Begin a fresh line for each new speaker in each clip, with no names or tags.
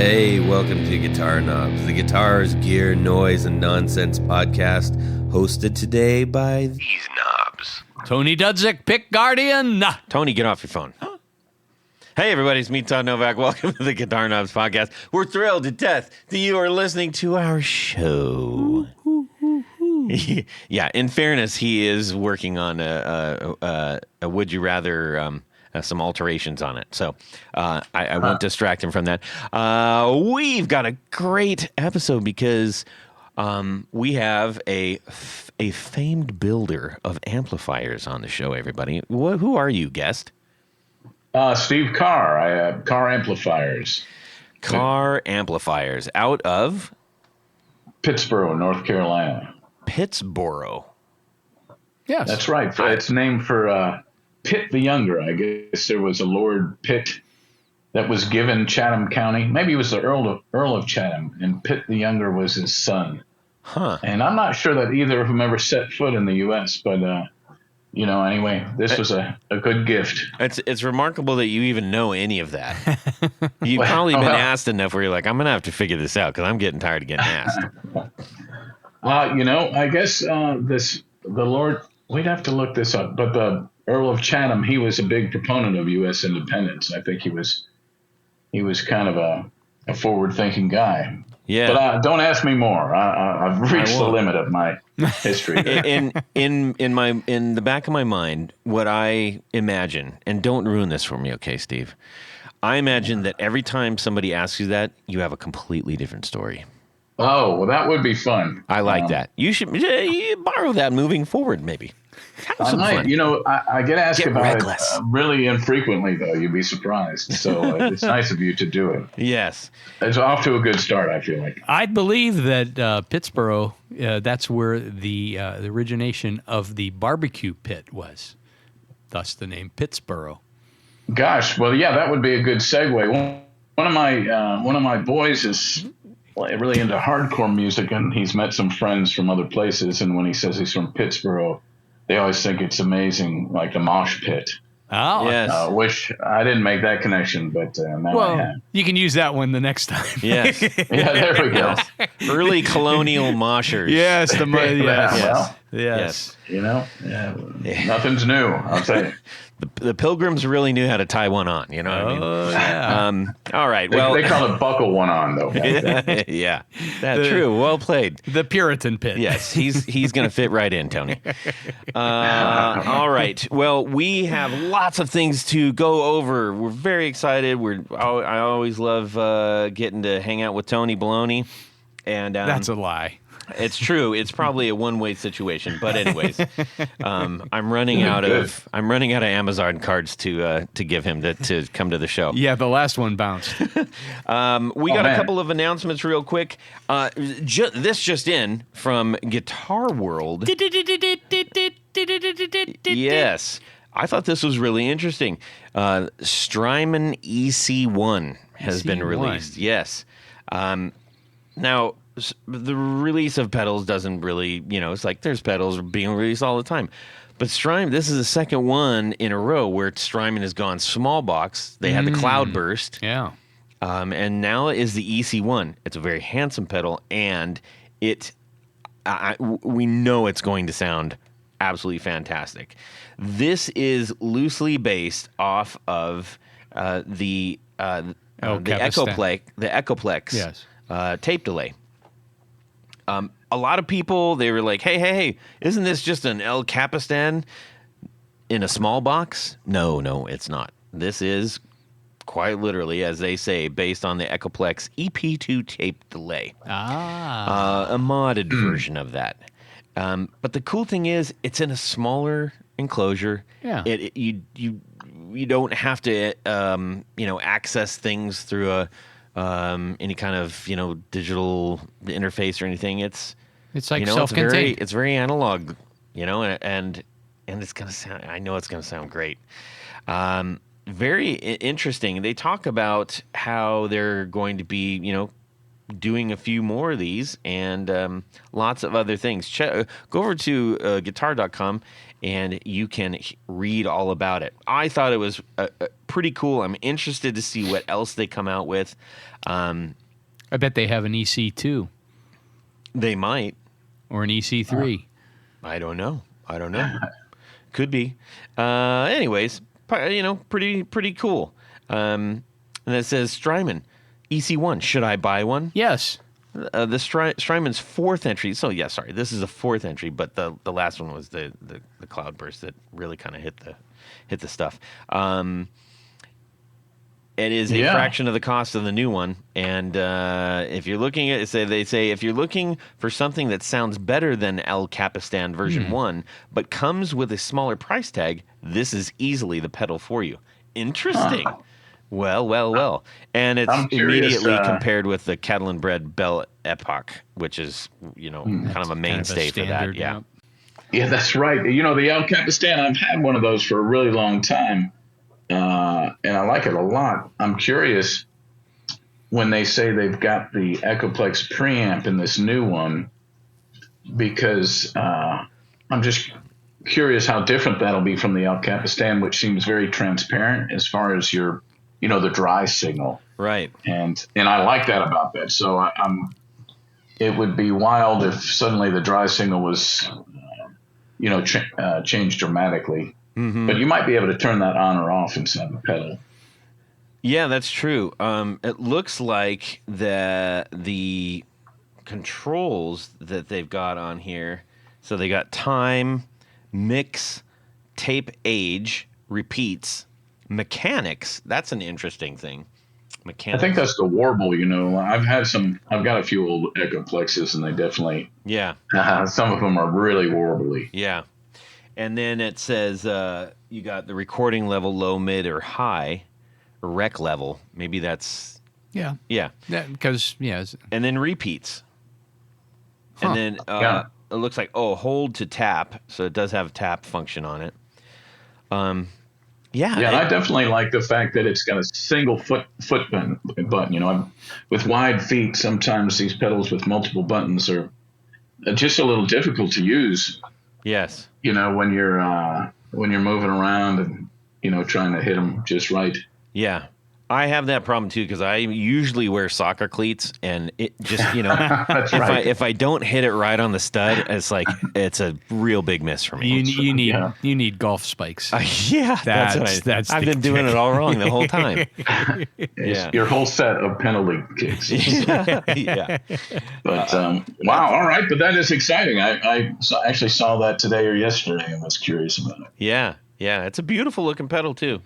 Hey, welcome to Guitar Knobs, the guitars, gear, noise, and nonsense podcast, hosted today by these knobs.
Tony Dudzik, Pick Guardian.
Tony, get off your phone. Hey, everybody, it's me, Todd Novak. Welcome to the Guitar Knobs podcast. We're thrilled to death that you are listening to our show. Yeah, in fairness, he is working on a Would You Rather, some alterations on it. So I won't distract him from that. We've got a great episode because we have a famed builder of amplifiers on the show, everybody. Who are you, guest?
Steve Carr. I have Carr Amplifiers.
Carr Amplifiers out of
Pittsboro, North Carolina.
Pittsboro.
Yes.
That's right. It's named for Pitt the Younger. I guess there was a Lord Pitt that was given Chatham County. Maybe he was the Earl of Chatham, and Pitt the Younger was his son.
Huh.
And I'm not sure that either of them ever set foot in the U.S., but, anyway, this was a good gift.
It's remarkable that you even know any of that. You've probably been asked enough where you're like, I'm going to have to figure this out because I'm getting tired of getting asked.
I guess the Lord, we'd have to look this up, but the Earl of Chatham, he was a big proponent of U.S. independence. I think he was kind of a forward-thinking guy.
Yeah.
But don't ask me more. I've reached the limit of my history.
in the back of my mind, what I imagine, and don't ruin this for me, okay, Steve? I imagine that every time somebody asks you that, you have a completely different story.
Oh, well, that would be fun.
I like that. You should borrow that moving forward, maybe.
I might.
Fun.
I get asked about
reckless.
it really infrequently, though. You'd be surprised. So it's nice of you to do it.
Yes.
It's off to a good start, I feel like.
I believe that Pittsboro, that's where the origination of the barbecue pit was. Thus the name Pittsboro.
Gosh, well, yeah, that would be a good segue. One of my boys is really into hardcore music, and he's met some friends from other places. And when he says he's from Pittsboro, they always think it's amazing, like the mosh pit.
Oh,
yes.
Which I didn't make that connection, but now I have.
You can use that one the next time.
Yes.
Yeah, there we go.
Early colonial moshers.
Yes.
Well,
Yes.
Nothing's new, I'll tell you.
The Pilgrims really knew how to tie one on, you know what I mean?
Oh, yeah.
All right. Well,
they call it buckle one on, though.
Yeah. That's true. Well played.
The Puritan pit.
Yes, he's going to fit right in, Tony. All right. Well, we have lots of things to go over. We're very excited. I always love getting to hang out with Tony Baloney. And
That's a lie.
It's true. It's probably a one-way situation, but anyways, I'm running out of Amazon cards to give him to come to the show.
Yeah, the last one bounced.
We got a couple of announcements real quick. This just in from Guitar World. Yes, I thought this was really interesting. Strymon EC1 has been released. Yes. Now, the release of pedals doesn't really, it's like there's pedals being released all the time. But Strymon, this is the second one in a row where Strymon has gone small box. They had the Cloudburst.
Yeah.
And now is the EC1. It's a very handsome pedal, and we know it's going to sound absolutely fantastic. This is loosely based off of the Echoplex
Yes.
tape delay. A lot of people, they were like, hey, isn't this just an El Capistan in a small box? No, it's not. This is quite literally, as they say, based on the Echoplex EP2 tape delay. A modded version of that. But the cool thing is, it's in a smaller enclosure.
Yeah.
You don't have to, access things through any kind of digital interface or anything. It's
like self-contained.
It's very analog, and it's gonna sound. I know it's gonna sound great. Very interesting. They talk about how they're going to be, doing a few more of these and lots of other things. Go over to guitar.com and you can read all about it. I thought it was pretty cool. I'm interested to see what else they come out with.
I bet they have an EC2
They might.
or an EC3.
I don't know. Could be. Anyways, pretty cool. And it says Strymon, EC1. Should I buy one?
Yes.
The Strymon's fourth entry. So yeah, sorry, this is a fourth entry, but the last one was the Cloudburst that really kind of hit the stuff. It is a fraction of the cost of the new one, and if you're looking at, they say if you're looking for something that sounds better than El Capistan version 1, but comes with a smaller price tag, this is easily the pedal for you. Interesting. Well. And it's immediately compared with the Catalan bred Bell Epoch, which is, kind of a mainstay for that. Yeah.
Yeah, that's right. The El Capistan, I've had one of those for a really long time. And I like it a lot. I'm curious when they say they've got the Echoplex preamp in this new one, because I'm just curious how different that'll be from the El Capistan, which seems very transparent as far as your, the dry signal.
Right.
And I like that about that. So it would be wild if suddenly the dry signal was, changed dramatically. Mm-hmm. But you might be able to turn that on or off inside the pedal.
Yeah, that's true. It looks like the controls that they've got on here. So they got time, mix, tape age, repeats, mechanics. That's an interesting thing. Mechanics.
I think that's the warble. I've got a few old Echoplexes, and they definitely.
Yeah.
Some of them are really warbly.
Yeah. And then it says you got the recording level, low, mid, or high, or rec level. Maybe that's...
Yeah.
Yeah.
Because,
And then repeats. And then it looks like, hold to tap. So it does have a tap function on it. Yeah.
Yeah, I definitely like the fact that it's got a single foot button. With wide feet, sometimes these pedals with multiple buttons are just a little difficult to use.
Yes.
When you're moving around and, trying to hit them just right.
Yeah. I have that problem too, because I usually wear soccer cleats, and it just, if I don't hit it right on the stud, it's a real big miss for me.
You need golf spikes.
That's I've been doing it all wrong the whole time.
Yeah. Your whole set of penalty kicks.
Yeah.
But wow, all right, but that is exciting. I actually saw that today or yesterday and was curious about it.
Yeah. Yeah, it's a beautiful looking pedal too.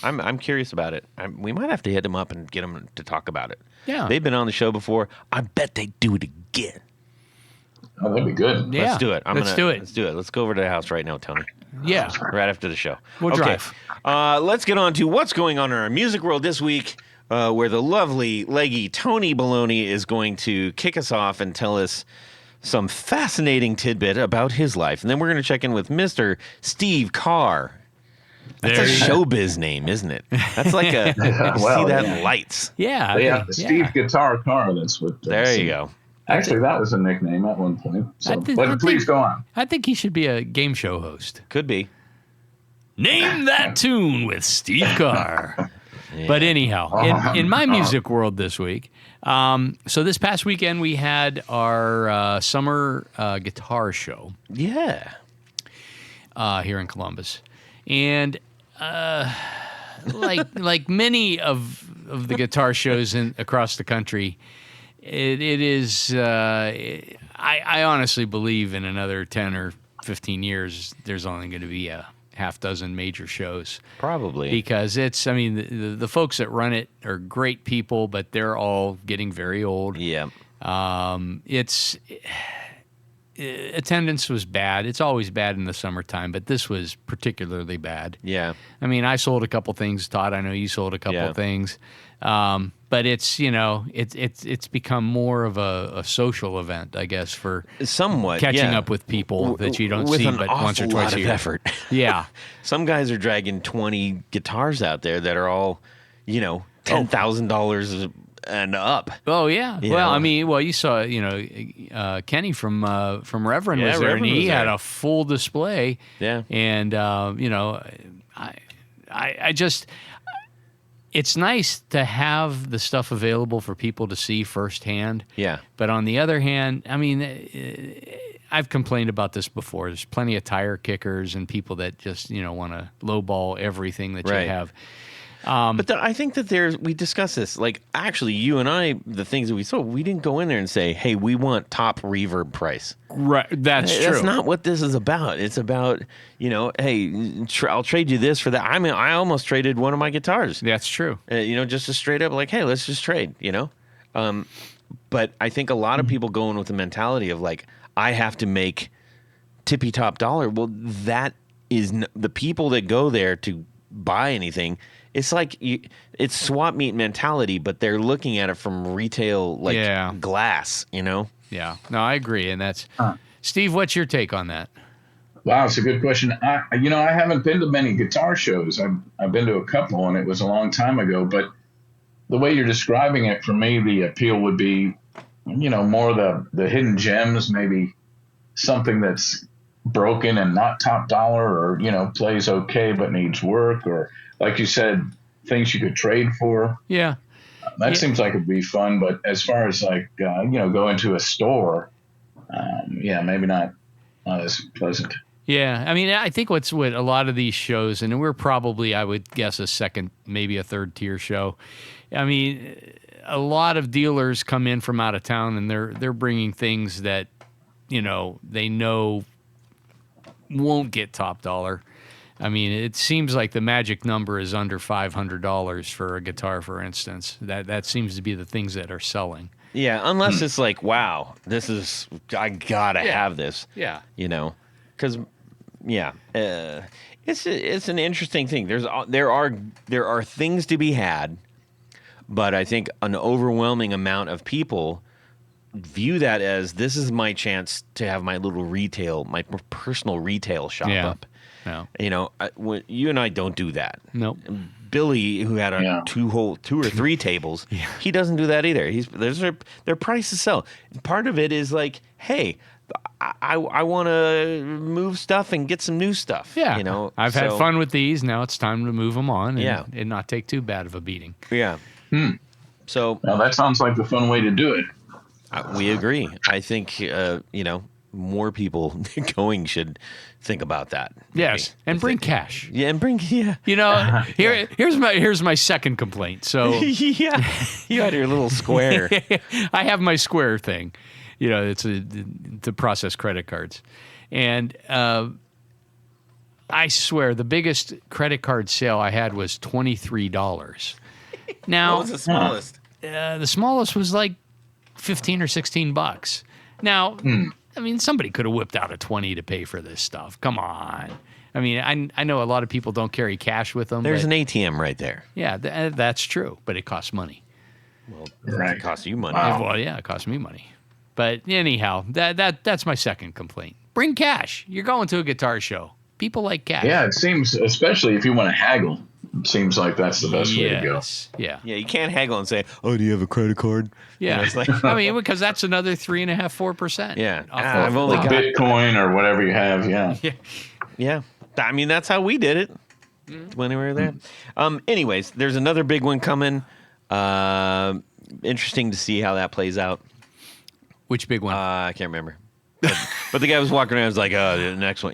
I'm curious about it. We might have to hit them up and get them to talk about it.
Yeah,
they've been on the show before. I bet they do it again.
Oh, that'd be good.
Yeah,
let's do it.
Let's do it.
Let's do it. Let's go over to the house right now, Tony.
Yeah,
right after the show.
We'll drive.
Let's get on to what's going on in our music world this week, where the lovely, leggy Tony Baloney is going to kick us off and tell us some fascinating tidbit about his life. And then we're going to check in with Mr. Steve Carr. That's a showbiz name, isn't it? That's like a see that in lights.
Yeah.
Steve Guitar Carr. That's what.
There you go.
Actually, that was a nickname at one point. So, but please go on.
I think he should be a game show host.
Could be.
Name that tune with Steve Carr. Yeah. But anyhow, in my music world this week, so this past weekend we had our summer guitar show.
Yeah.
Here in Columbus. And like many of the guitar shows across the country, it is. I honestly believe in another 10 or 15 years, there's only going to be a half dozen major shows.
Probably.
Because the folks that run it are great people, but they're all getting very old.
Yeah.
Attendance was bad. It's always bad in the summertime, but this was particularly bad.
Yeah.
I sold a couple things. Todd, I know you sold a couple things. But it's become more of a social event, I guess, for
somewhat
catching up with people that you don't see but once or twice a year.
Effort.
Yeah.
Some guys are dragging 20 guitars out there that are all, $10,000 and up.
Oh yeah. You saw Kenny from Reverend was there, and he had a full display.
Yeah.
And it's nice to have the stuff available for people to see firsthand.
Yeah.
But on the other hand, I mean, I've complained about this before. There's plenty of tire kickers and people that just, want to lowball everything that
Right.
you have.
But I think that we discussed this. Like, actually, you and I, the things that we saw, we didn't go in there and say, hey, we want top reverb price.
Right. That's true.
That's not what this is about. It's about, hey, I'll trade you this for that. I mean, I almost traded one of my guitars.
That's true.
Just a straight up like, hey, let's just trade, But I think a lot of people go in with the mentality of like, I have to make tippy top dollar. Well, that is the people that go there to buy anything. It's like it's swap meet mentality, but they're looking at it from retail glass,
Yeah. No, I agree. And that's Steve, what's your take on that?
Wow, it's a good question. I haven't been to many guitar shows. I've been to a couple, and it was a long time ago. But the way you're describing it, for me, the appeal would be, more the hidden gems, maybe something that's broken and not top dollar, or plays okay but needs work, or like you said, things you could trade for.
Yeah.
That seems like it'd be fun. But as far as like, go into a store, maybe not as pleasant.
Yeah. I mean, I think what a lot of these shows, and we're probably, I would guess, a second, maybe a third tier show. I mean, a lot of dealers come in from out of town and they're bringing things that, they know won't get top dollar. I mean, it seems like the magic number is under $500 for a guitar, for instance. That seems to be the things that are selling.
Yeah, unless it's like, wow, I gotta have this.
Yeah.
Because it's an interesting thing. There are things to be had, but I think an overwhelming amount of people view that as this is my chance to have my little my personal retail shop up.
No.
You and I don't do that.
Nope.
Billy, who had two or three tables, he doesn't do that either. Their price to sell. Part of it is like, hey, I want to move stuff and get some new stuff.
Yeah. I've had fun with these. Now it's time to move them on and not take too bad of a beating.
Yeah. So
now that sounds like the fun way to do it.
We agree. I think, more people going should think about that.
Yes, and bring cash.
Yeah, and bring
Here's my second complaint. So
you had your little square.
I have my square thing. It's to process credit cards, and I swear the biggest credit card sale I had was $23. Now,
what was the smallest?
The smallest was like $15 or $16. Now. I mean, somebody could have whipped out a 20 to pay for this stuff. Come on. I mean, I know a lot of people don't carry cash with them.
There's an ATM right there.
Yeah, that's true, but it costs money.
Well, it costs you money.
Wow.
Well, yeah, it costs me money. But anyhow, that's my second complaint. Bring cash. You're going to a guitar show. People like cash.
Yeah, it seems, especially if you want to haggle, it seems like that's the best way to go.
Yeah.
Yeah, you can't haggle and say, "Oh, do you have a credit card?"
Yeah.
It's like,
I mean, because that's another 3.5-4%.
Yeah.
I've
only got
Bitcoin or whatever you have. Yeah.
Yeah. I mean, that's how we did it when we were there. Anyways, there's another big one coming. Interesting to see how that plays out.
Which big one?
I can't remember. But the guy was walking around. Was like, "Oh, the next one."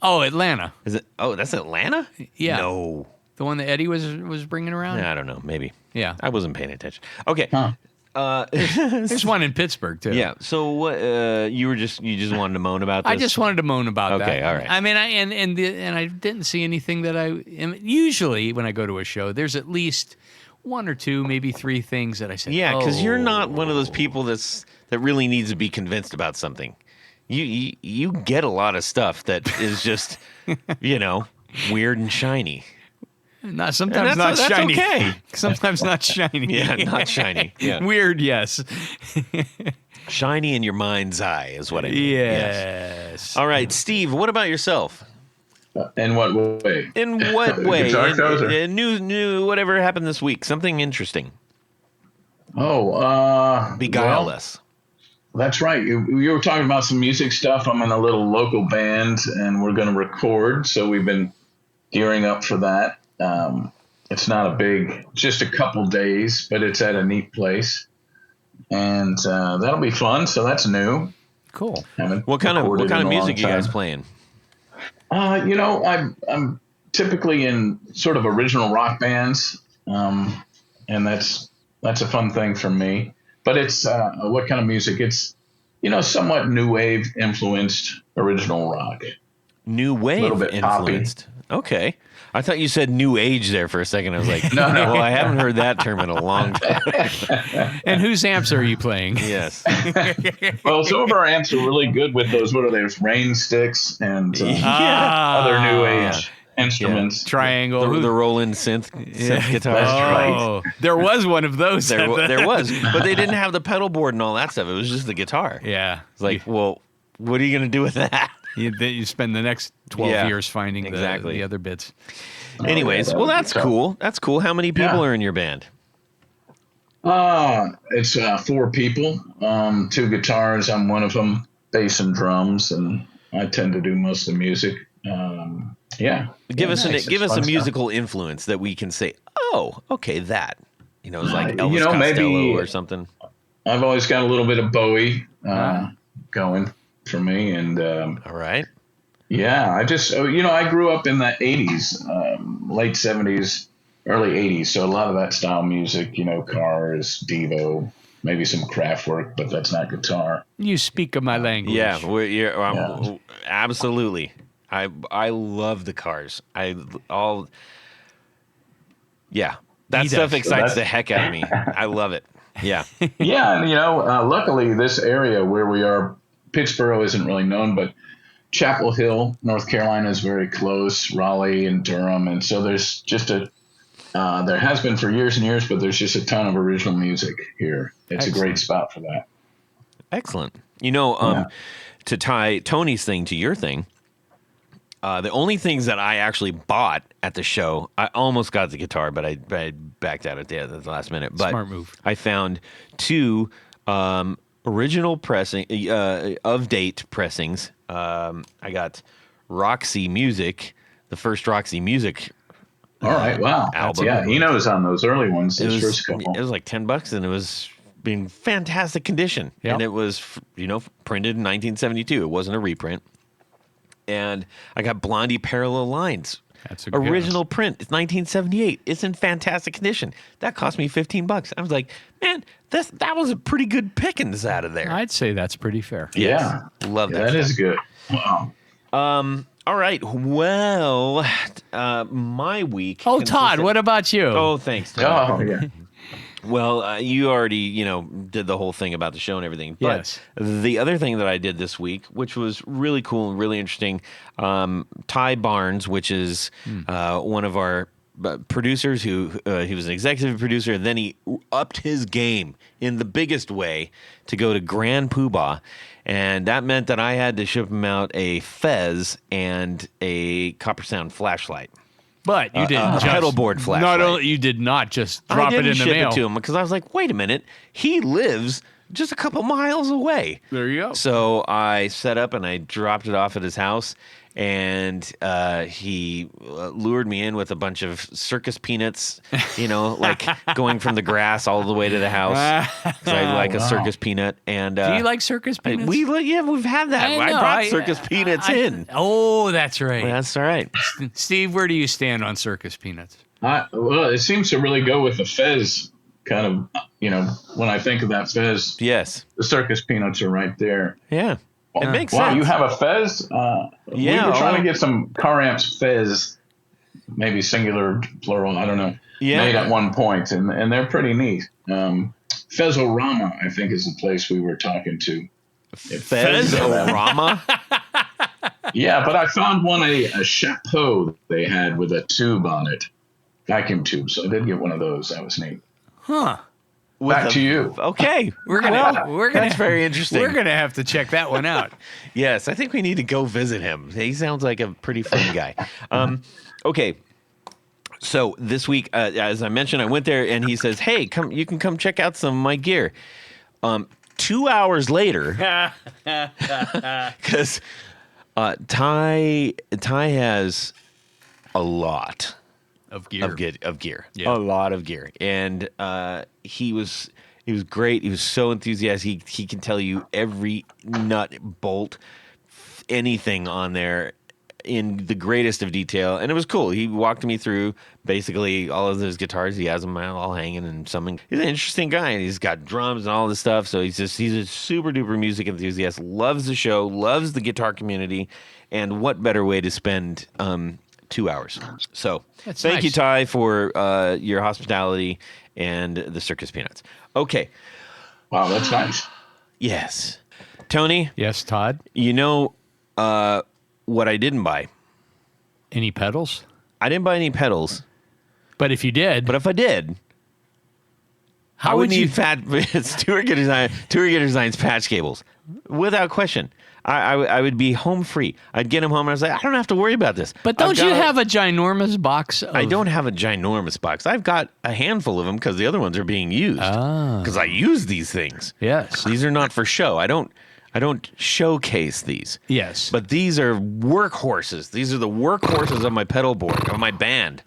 Oh, Atlanta.
Is it? Oh, that's Atlanta.
Yeah.
No.
The one that Eddie was bringing around.
I don't know. Maybe.
Yeah.
I wasn't paying attention. Okay.
There's one in Pittsburgh too.
Yeah. So what? You just wanted to moan about this?
I just wanted to moan about that.
Okay. All right.
I mean, and I didn't see anything that usually when I go to a show, there's at least one or two, maybe three things that I said.
Yeah, because you're not one of those people that really needs to be convinced about something. You get a lot of stuff that is just weird and shiny.
Sometimes not shiny.
Okay.
Sometimes not shiny.
Yeah, not shiny. Yeah.
Weird, yes.
Shiny in your mind's eye is what I mean.
Yes.
All right, Steve, what about yourself?
In what way?
In what way?
Guitar shows or-
New, whatever happened this week. Something interesting. Beguile us.
That's right. You were talking about some music stuff. I'm in a little local band, and we're going to record. So we've been gearing up for that. It's not a big, just a couple days, but it's at a neat place, and that'll be fun. So that's new.
Cool.
What kind of music you guys playing?
I'm typically in sort of original rock bands, and that's a fun thing for me. But it's what kind of music? It's somewhat new wave influenced original rock.
New wave influenced. Poppy. Okay. I thought you said new age there for a second. I was like, no. Well, I haven't heard that term in a long time.
And whose amps are you playing?
Yes.
Well, some of our amps are really good with those. What are those? Rain sticks and other new age instruments.
Yeah. Triangle.
The Roland synth guitar.
That's right.
There was one of those.
There was, but they didn't have the pedal board and all that stuff. It was just the guitar.
Yeah.
It's like, well, what are you going to do with that?
You spend the next 12 years finding the other bits.
Anyways, well, that's cool. That's cool. How many people are in your band?
It's 4 people. 2 guitars. I'm one of them. Bass and drums, and I tend to do most of the music.
Give us a musical influence that we can say, oh, okay, that. It's like Elvis Costello
maybe,
or something.
I've always got a little bit of Bowie going for me, and
all right.
Yeah, I just I grew up in the 80s, late 70s, early 80s, so a lot of that style music, Cars, Devo, maybe some Kraftwerk, but that's not guitar.
You speak of my language.
Yeah, absolutely. I love the Cars. That stuff excites the heck out of me. I love it. Yeah.
Yeah, and luckily this area where we are, Pittsburgh isn't really known, but Chapel Hill, North Carolina is very close, Raleigh and Durham. And so there's just there has been for years and years, but there's just a ton of original music here. It's a great spot for that.
Excellent. To tie Tony's thing to your thing, the only things that I actually bought at the show, I almost got the guitar, but I backed out at the last minute. But
smart move.
I found 2 original pressing of date pressings. I got Roxy Music, the first Roxy Music.
All right, wow,
album.
Yeah, he knows on those early ones.
It
first couple.
It was like $10, and it was in fantastic condition.
Yep.
And it was printed in 1972. It wasn't a reprint. And I got Blondie Parallel Lines.
That's a good
original print. It's 1978. It's in fantastic condition. That cost me $15. I was like, man, that was a pretty good pickings out of there.
I'd say that's pretty fair.
Yeah,
love that.
That
stuff.
is good. Wow.
All right. Well, my week.
Oh, Todd, what about you?
Oh, thanks, Todd.
Oh, yeah.
Well, you already, did the whole thing about the show and everything. But
yes.
The other thing that I did this week, which was really cool and really interesting, Ty Barnes, which is one of our producers who he was an executive producer, and then he upped his game in the biggest way to go to Grand Poobah. And that meant that I had to ship him out a fez and a Copper Sound flashlight.
But you didn't just
pedal board flashlight.
Not only you did not just drop it in the
ship
mail
it to him because I was like, wait a minute, he lives just a couple miles away.
There you go.
So I set up and I dropped it off at his house, and he lured me in with a bunch of circus peanuts, like going from the grass all the way to the house. 'Cause I like a circus peanut. And
do you like circus peanuts?
We've had that. I brought circus peanuts in.
Oh, that's right.
Well, that's all right.
Steve, where do you stand on circus peanuts?
Well, it seems to really go with the fez kind of, when I think of that fez.
Yes.
The circus peanuts are right there.
Yeah. It makes
wow,
sense.
you have a fez? We were trying to get some Carr Amps fez, maybe singular, plural, I don't know, made at one point, and they're pretty neat. Fezorama, I think, is the place we were talking to.
Fezorama?
Yeah, but I found one, a chapeau they had with a tube on it, vacuum tube, so I did get one of those. That was neat.
Huh.
Back to you.
Okay. That's very interesting.
We're gonna have to check that one out.
Yes, I think we need to go visit him. He sounds like a pretty fun guy. Okay. So this week, as I mentioned, I went there and he says, "Hey, you can come check out some of my gear." 2 hours later, because Ty has a lot
of gear.
Of gear.
Yeah.
A lot of gear. And he was great. He was so enthusiastic. He can tell you every nut, bolt, anything on there in the greatest of detail. And it was cool. He walked me through basically all of those guitars. He has them all hanging and something. He's an interesting guy, and he's got drums and all this stuff. So he's a super duper music enthusiast, loves the show, loves the guitar community. And what better way to spend 2 hours? So thank you, Ty, for your hospitality and the circus peanuts. Okay.
Wow, that's nice.
Yes. Tony?
Yes, Todd?
You know what I didn't buy?
Any pedals?
I didn't buy any pedals.
But if you did...
But if I did...
How
I would
would you...
need Tour Guitar Design's patch cables. Without question. I would be home free. I'd get him home and I was like, I don't have to worry about this.
But don't you have a ginormous box of...
I don't have a ginormous box. I've got a handful of them because the other ones are being used. Because I use these things.
Yes.
These are not for show. I don't showcase these.
Yes.
But these are workhorses. These are the workhorses of my pedal board, of my band.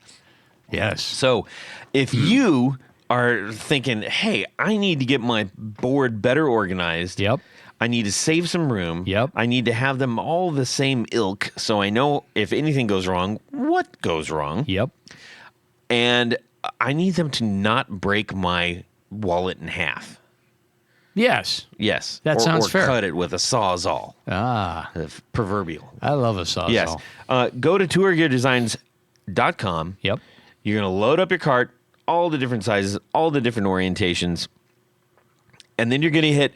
Yes.
So if you are thinking, hey, I need to get my board better organized.
Yep.
I need to save some room.
Yep.
I need to have them all the same ilk so I know if anything goes wrong, what goes wrong.
Yep.
And I need them to not break my wallet in half.
Yes.
Yes.
That sounds fair.
Or cut it with a Sawzall. Proverbial.
I love a Sawzall.
Yes. Go to tourgeardesigns.com.
Yep.
You're going to load up your cart, all the different sizes, all the different orientations, and then you're going to hit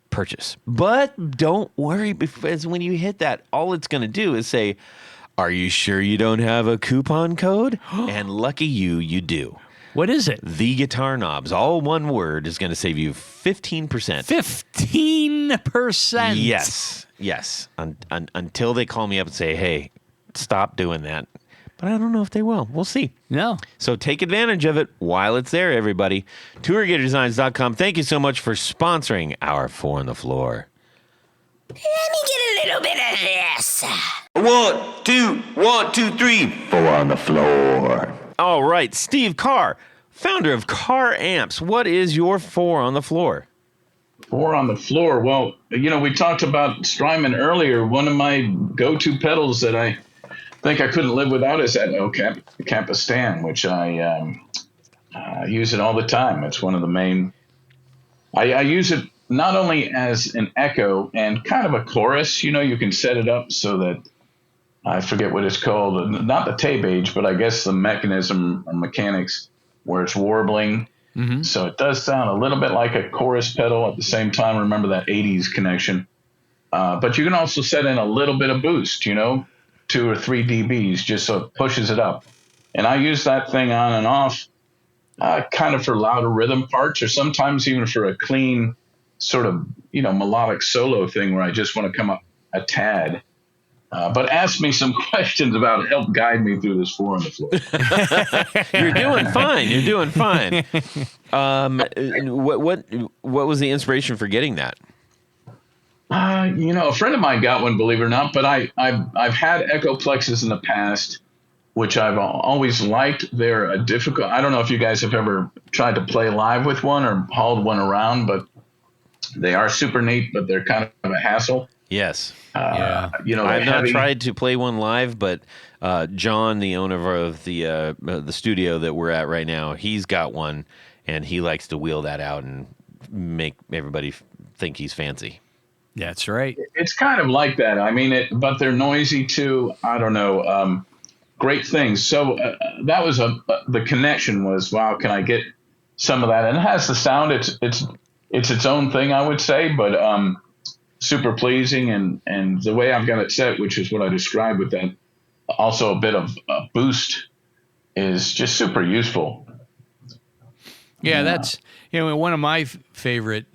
purchase. But don't worry, because when you hit that, all it's going to do is say, are you sure you don't have a coupon code? And lucky you do.
What is it?
The Guitar Knobs, all one word, is going to save you 15%.
15%?
Yes. Until they call me up and say, hey, stop doing that. But I don't know if they will. We'll see.
No.
So take advantage of it while it's there, everybody. TourGuitarDesigns.com. Thank you so much for sponsoring our Four on the Floor.
Let me get a little bit of this.
1, 2, 3. Four on the Floor. All right, Steve Carr, founder of Carr Amps. What is your Four on the Floor?
Four on the floor. Well, we talked about Strymon earlier. One of my go-to pedals that I think I couldn't live without is that Campistan, which I use it all the time. It's one of the main. I use it not only as an echo and kind of a chorus. You can set it up so that I forget what it's called, not the tape age, but I guess the mechanism or mechanics where it's warbling. Mm-hmm. So it does sound a little bit like a chorus pedal at the same time. Remember that 80s connection. But you can also set in a little bit of boost, 2 or 3 dBs, just so it pushes it up. And I use that thing on and off kind of for louder rhythm parts, or sometimes even for a clean sort of, melodic solo thing where I just want to come up a tad. But ask me some questions about it. Help guide me through this Four on the Floor.
You're doing fine. What was the inspiration for getting that?
A friend of mine got one, believe it or not. But I've had Echo Plexes in the past, which I've always liked. They're a difficult. I don't know if you guys have ever tried to play live with one or hauled one around, but they are super neat. But they're kind of a hassle.
Yes.
Yeah.
I've not tried to play one live, but John, the owner of the studio that we're at right now, he's got one, and he likes to wheel that out and make everybody think he's fancy.
That's right.
It's kind of like that. I mean, but they're noisy too. I don't know. Great things. So that was the connection was, wow, can I get some of that? And it has the sound. It's its own thing, I would say, but super pleasing, and the way I've got it set, which is what I described with that, also a bit of a boost, is just super useful.
Yeah, that's one of my favorite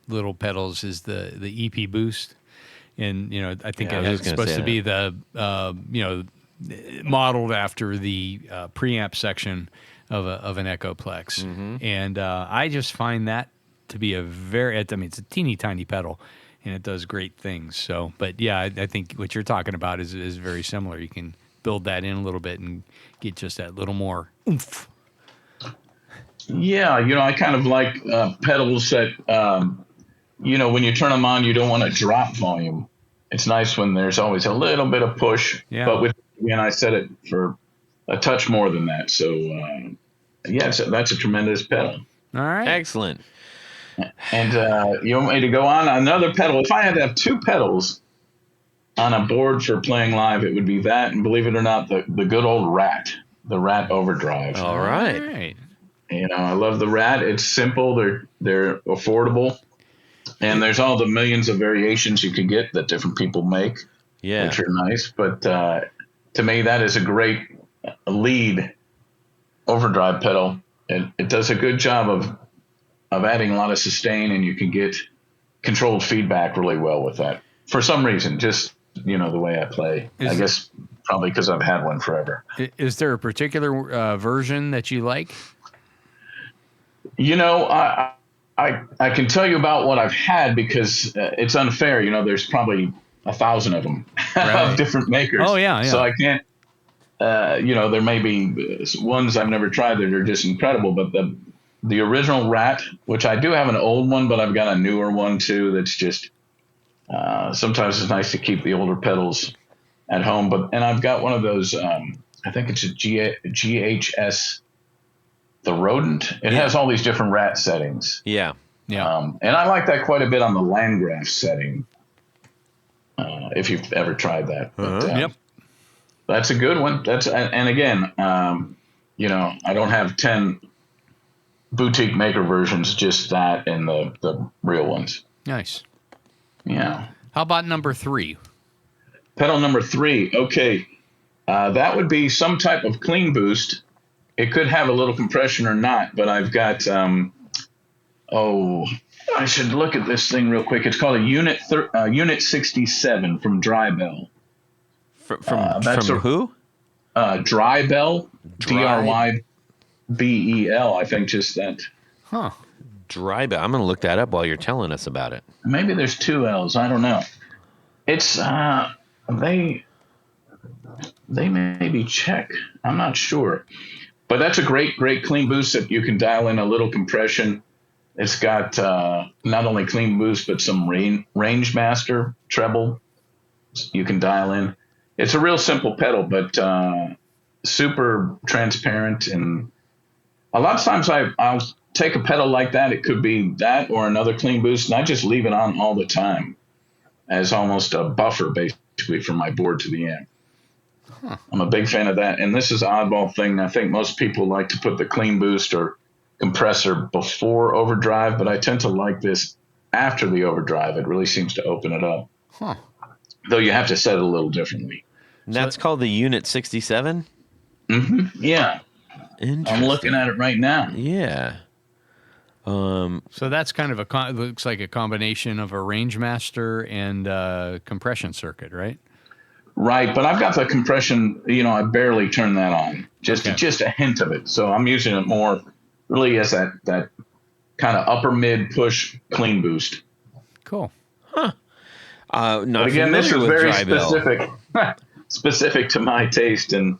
little pedals is the EP Boost, and I think it's supposed to be the modeled after the preamp section of an Echo Plex, and I just find that to be it's a teeny tiny pedal. And it does great things. So, but yeah, I think what you're talking about is very similar. You can build that in a little bit and get just that little more oomph.
Yeah, I kind of like pedals that, when you turn them on, you don't want to drop volume. It's nice when there's always a little bit of push.
Yeah.
But I set it for a touch more than that. So, that's a tremendous pedal.
All right.
Excellent.
And you want me to go on another pedal? If I had to have two pedals on a board for playing live, it would be that, and believe it or not, the good old Rat, the Rat Overdrive.
All right.
I love the Rat. It's simple. They're affordable, and there's all the millions of variations you can get that different people make, which are nice. But to me, that is a great lead overdrive pedal. It does a good job of adding a lot of sustain, and you can get controlled feedback really well with that. For some reason, just the way I play. I guess probably because I've had one forever.
Is there a particular version that you like?
I can tell you about what I've had because it's unfair. There's probably 1,000 of them of different makers.
Oh, yeah.
So I can't, there may be ones I've never tried that are just incredible, but the original Rat, which I do have an old one, but I've got a newer one too. That's just, sometimes it's nice to keep the older pedals at home, and I've got one of those, I think it's a GHS, the Rodent. It has all these different Rat settings.
Yeah.
And I like that quite a bit on the Landgraf setting. If you've ever tried that. But, that's a good one. And again, I don't have 10 boutique maker versions, just that and the real ones.
Nice.
Yeah.
How about number 3?
Pedal number 3. Okay. That would be some type of clean boost. It could have a little compression or not, but I've got, I should look at this thing real quick. It's called a Unit 67 from Drybell.
From who?
Drybell, Drybell, I think just that.
Huh.
Drybell. I'm going to look that up while you're telling us about it.
Maybe there's 2 L's. I don't know. It's, they maybe Czech. I'm not sure. But that's a great clean boost that you can dial in a little compression. It's got not only clean boost, but some range master treble you can dial in. It's a real simple pedal, but super transparent. And a lot of times I'll take a pedal like that. It could be that or another clean boost, and I just leave it on all the time as almost a buffer, basically, from my board to the amp. Huh. I'm a big fan of that. And this is an oddball thing. I think most people like to put the clean boost or compressor before overdrive, but I tend to like this after the overdrive. It really seems to open it up.
Huh.
Though you have to set it a little differently.
And that's called the Unit 67?
Mm-hmm. Yeah. I'm looking at it right now.
Yeah.
So that's kind of looks like a combination of a range master and a compression circuit, right?
Right, but I've got the compression, I barely turn that on. Just a hint of it. So I'm using it more really as that kind of upper mid push clean boost.
Cool.
Huh. Not
but again, this is very
specific.
Specific to my taste and,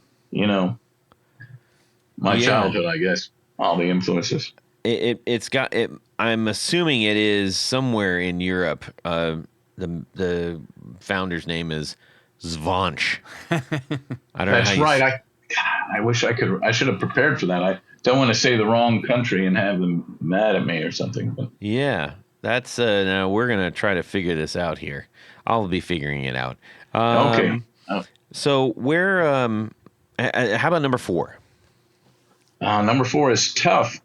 my childhood, I guess. All the influences.
It's got it. I'm assuming it is somewhere in Europe. The founder's name is Zvanch. I don't know.
That's right. I wish I could. I should have prepared for that. I don't want to say the wrong country and have them mad at me or something. But.
Yeah, that's. Now we're gonna try to figure this out here. I'll be figuring it out.
Okay.
So where? How about number 4?
Number 4 is tough.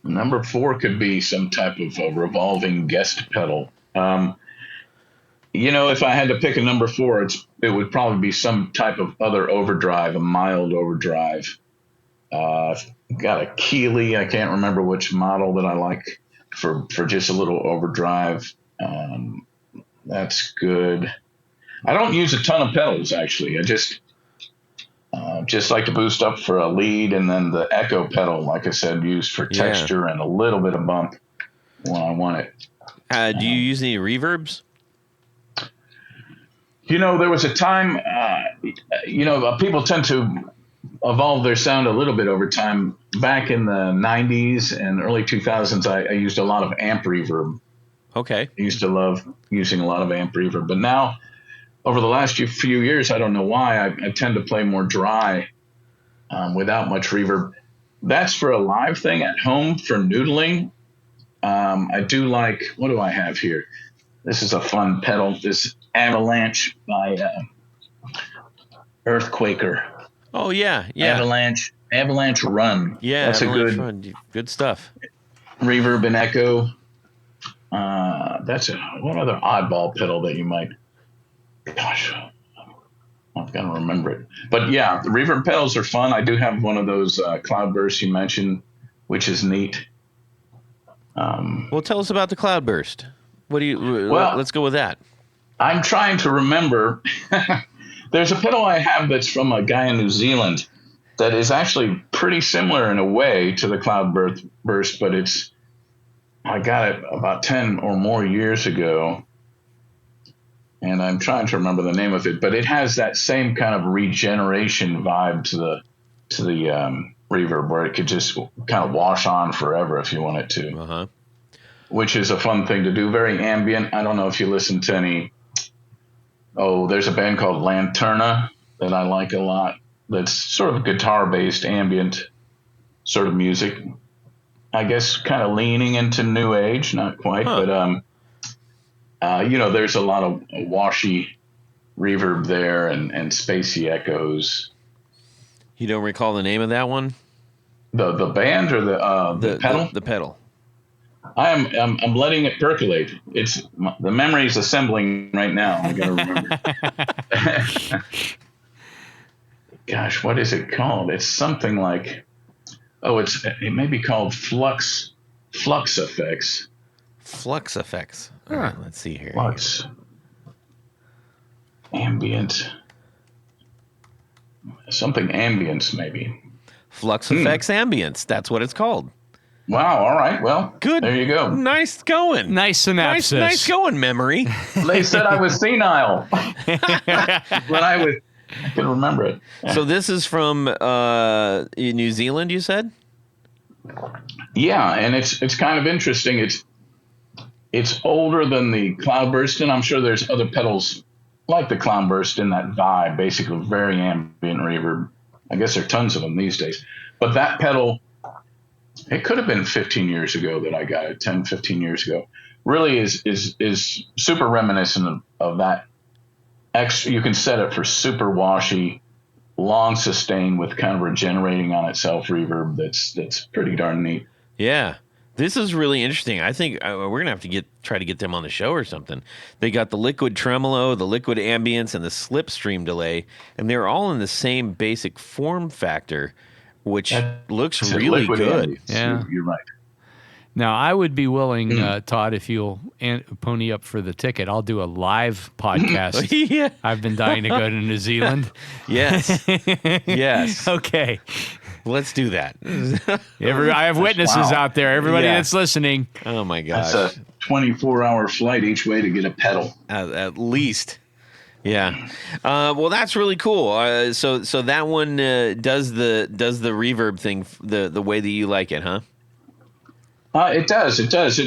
Number 4 could be some type of a revolving guest pedal. If I had to pick a number 4, it would probably be some type of other overdrive, a mild overdrive. Got a Keeley. I can't remember which model that I like for just a little overdrive. That's good. I don't use a ton of pedals, actually. I just like to boost up for a lead, and then the echo pedal, like I said, used for texture and a little bit of bump when I want it.
Do you use any reverbs?
There was a time, people tend to evolve their sound a little bit over time. Back in the 90s and early 2000s, I used a lot of amp reverb.
Okay.
I used to love using a lot of amp reverb. But now, over the last few years, I don't know why, I tend to play more dry without much reverb. That's for a live thing. At home for noodling, I do like, what do I have here? This is a fun pedal. This Avalanche by Earthquaker.
Oh, yeah.
Avalanche Run.
Yeah,
that's
Avalanche Run. Good stuff.
Reverb and echo. That's one other oddball pedal that you might. Gosh, I've got to remember it. But yeah, the reverb pedals are fun. I do have one of those Cloudbursts you mentioned, which is neat.
Well, tell us about the Cloudburst. What do you? Let's go with that.
I'm trying to remember. There's a pedal I have that's from a guy in New Zealand that is actually pretty similar in a way to the Cloudburst, but I got it about 10 or more years ago, and I'm trying to remember the name of it, but it has that same kind of regeneration vibe to the reverb, where it could just kind of wash on forever if you want it to.
Uh-huh.
Which is a fun thing to do. Very ambient. I don't know if you listen to any. Oh, there's a band called Lanterna that I like a lot. That's sort of guitar-based ambient sort of music. I guess kind of leaning into new age, not quite, but there's a lot of washy reverb there and spacey echoes.
You don't recall the name of that one?
The band or the pedal?
The pedal.
I'm letting it percolate. The memory's assembling right now. I gotta remember. Gosh, what is it called? It's something like, it may be called Flux Effects.
Flux Effects. All right, let's see here.
Flux. Ambient. Something ambience, maybe.
Flux Effects Ambience. That's what it's called.
Wow. All right. Well,
good.
There you go.
Nice going.
Nice synopsis.
Nice going, memory.
They said I was senile. But I can remember it.
So this is from New Zealand, you said?
Yeah, and it's kind of interesting. It's older than the Cloudburst, and I'm sure there's other pedals like the Cloudburst in that vibe, basically very ambient reverb. I guess there are tons of them these days. But that pedal, it could have been 15 years ago that I got it, 10, 15 years ago. Really is super reminiscent of that. You can set it for super washy, long sustain with kind of regenerating on itself reverb. That's pretty darn neat.
Yeah. This is really interesting. I think we're going to have to try to get them on the show or something. They got the liquid tremolo, the liquid ambience, and the slipstream delay, and they're all in the same basic form factor, which looks really good.
Ambience. Yeah. You're right.
Now, I would be willing, Todd, if you'll pony up for the ticket, I'll do a live podcast.
Yeah.
I've been dying to go to New Zealand.
Yes. Yes.
Okay.
Let's do that.
I have witnesses out there. Everybody that's listening.
Oh, my gosh.
That's a 24-hour flight each way to get a pedal.
At least. Yeah. Well, that's really cool. So that one does the reverb thing the way that you like it, huh?
It does.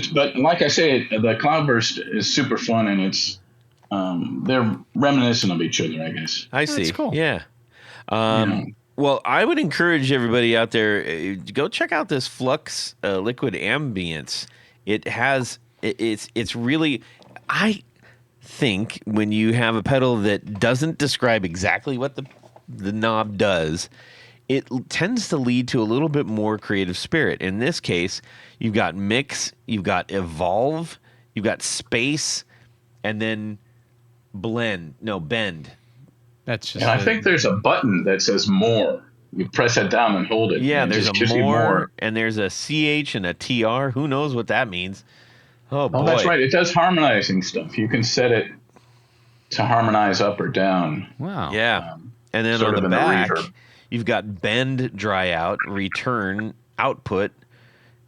But like I say, the Cloudburst is super fun, and they're reminiscent of each other, I guess.
I see.
That's cool.
Yeah. Well, I would encourage everybody out there, go check out this Flux Liquid Ambience. It's really, I think when you have a pedal that doesn't describe exactly what the knob does, it tends to lead to a little bit more creative spirit. In this case, you've got mix, you've got evolve, you've got space, and then bend.
That's just.
And I think there's a button that says more. You press it down and hold it.
Yeah,
and
there's
a
more, and there's a CH and a TR. Who knows what that means? Oh, boy.
Oh, that's right. It does harmonizing stuff. You can set it to harmonize up or down.
Wow.
Yeah. And then on the back, you've got bend, dry out, return, output,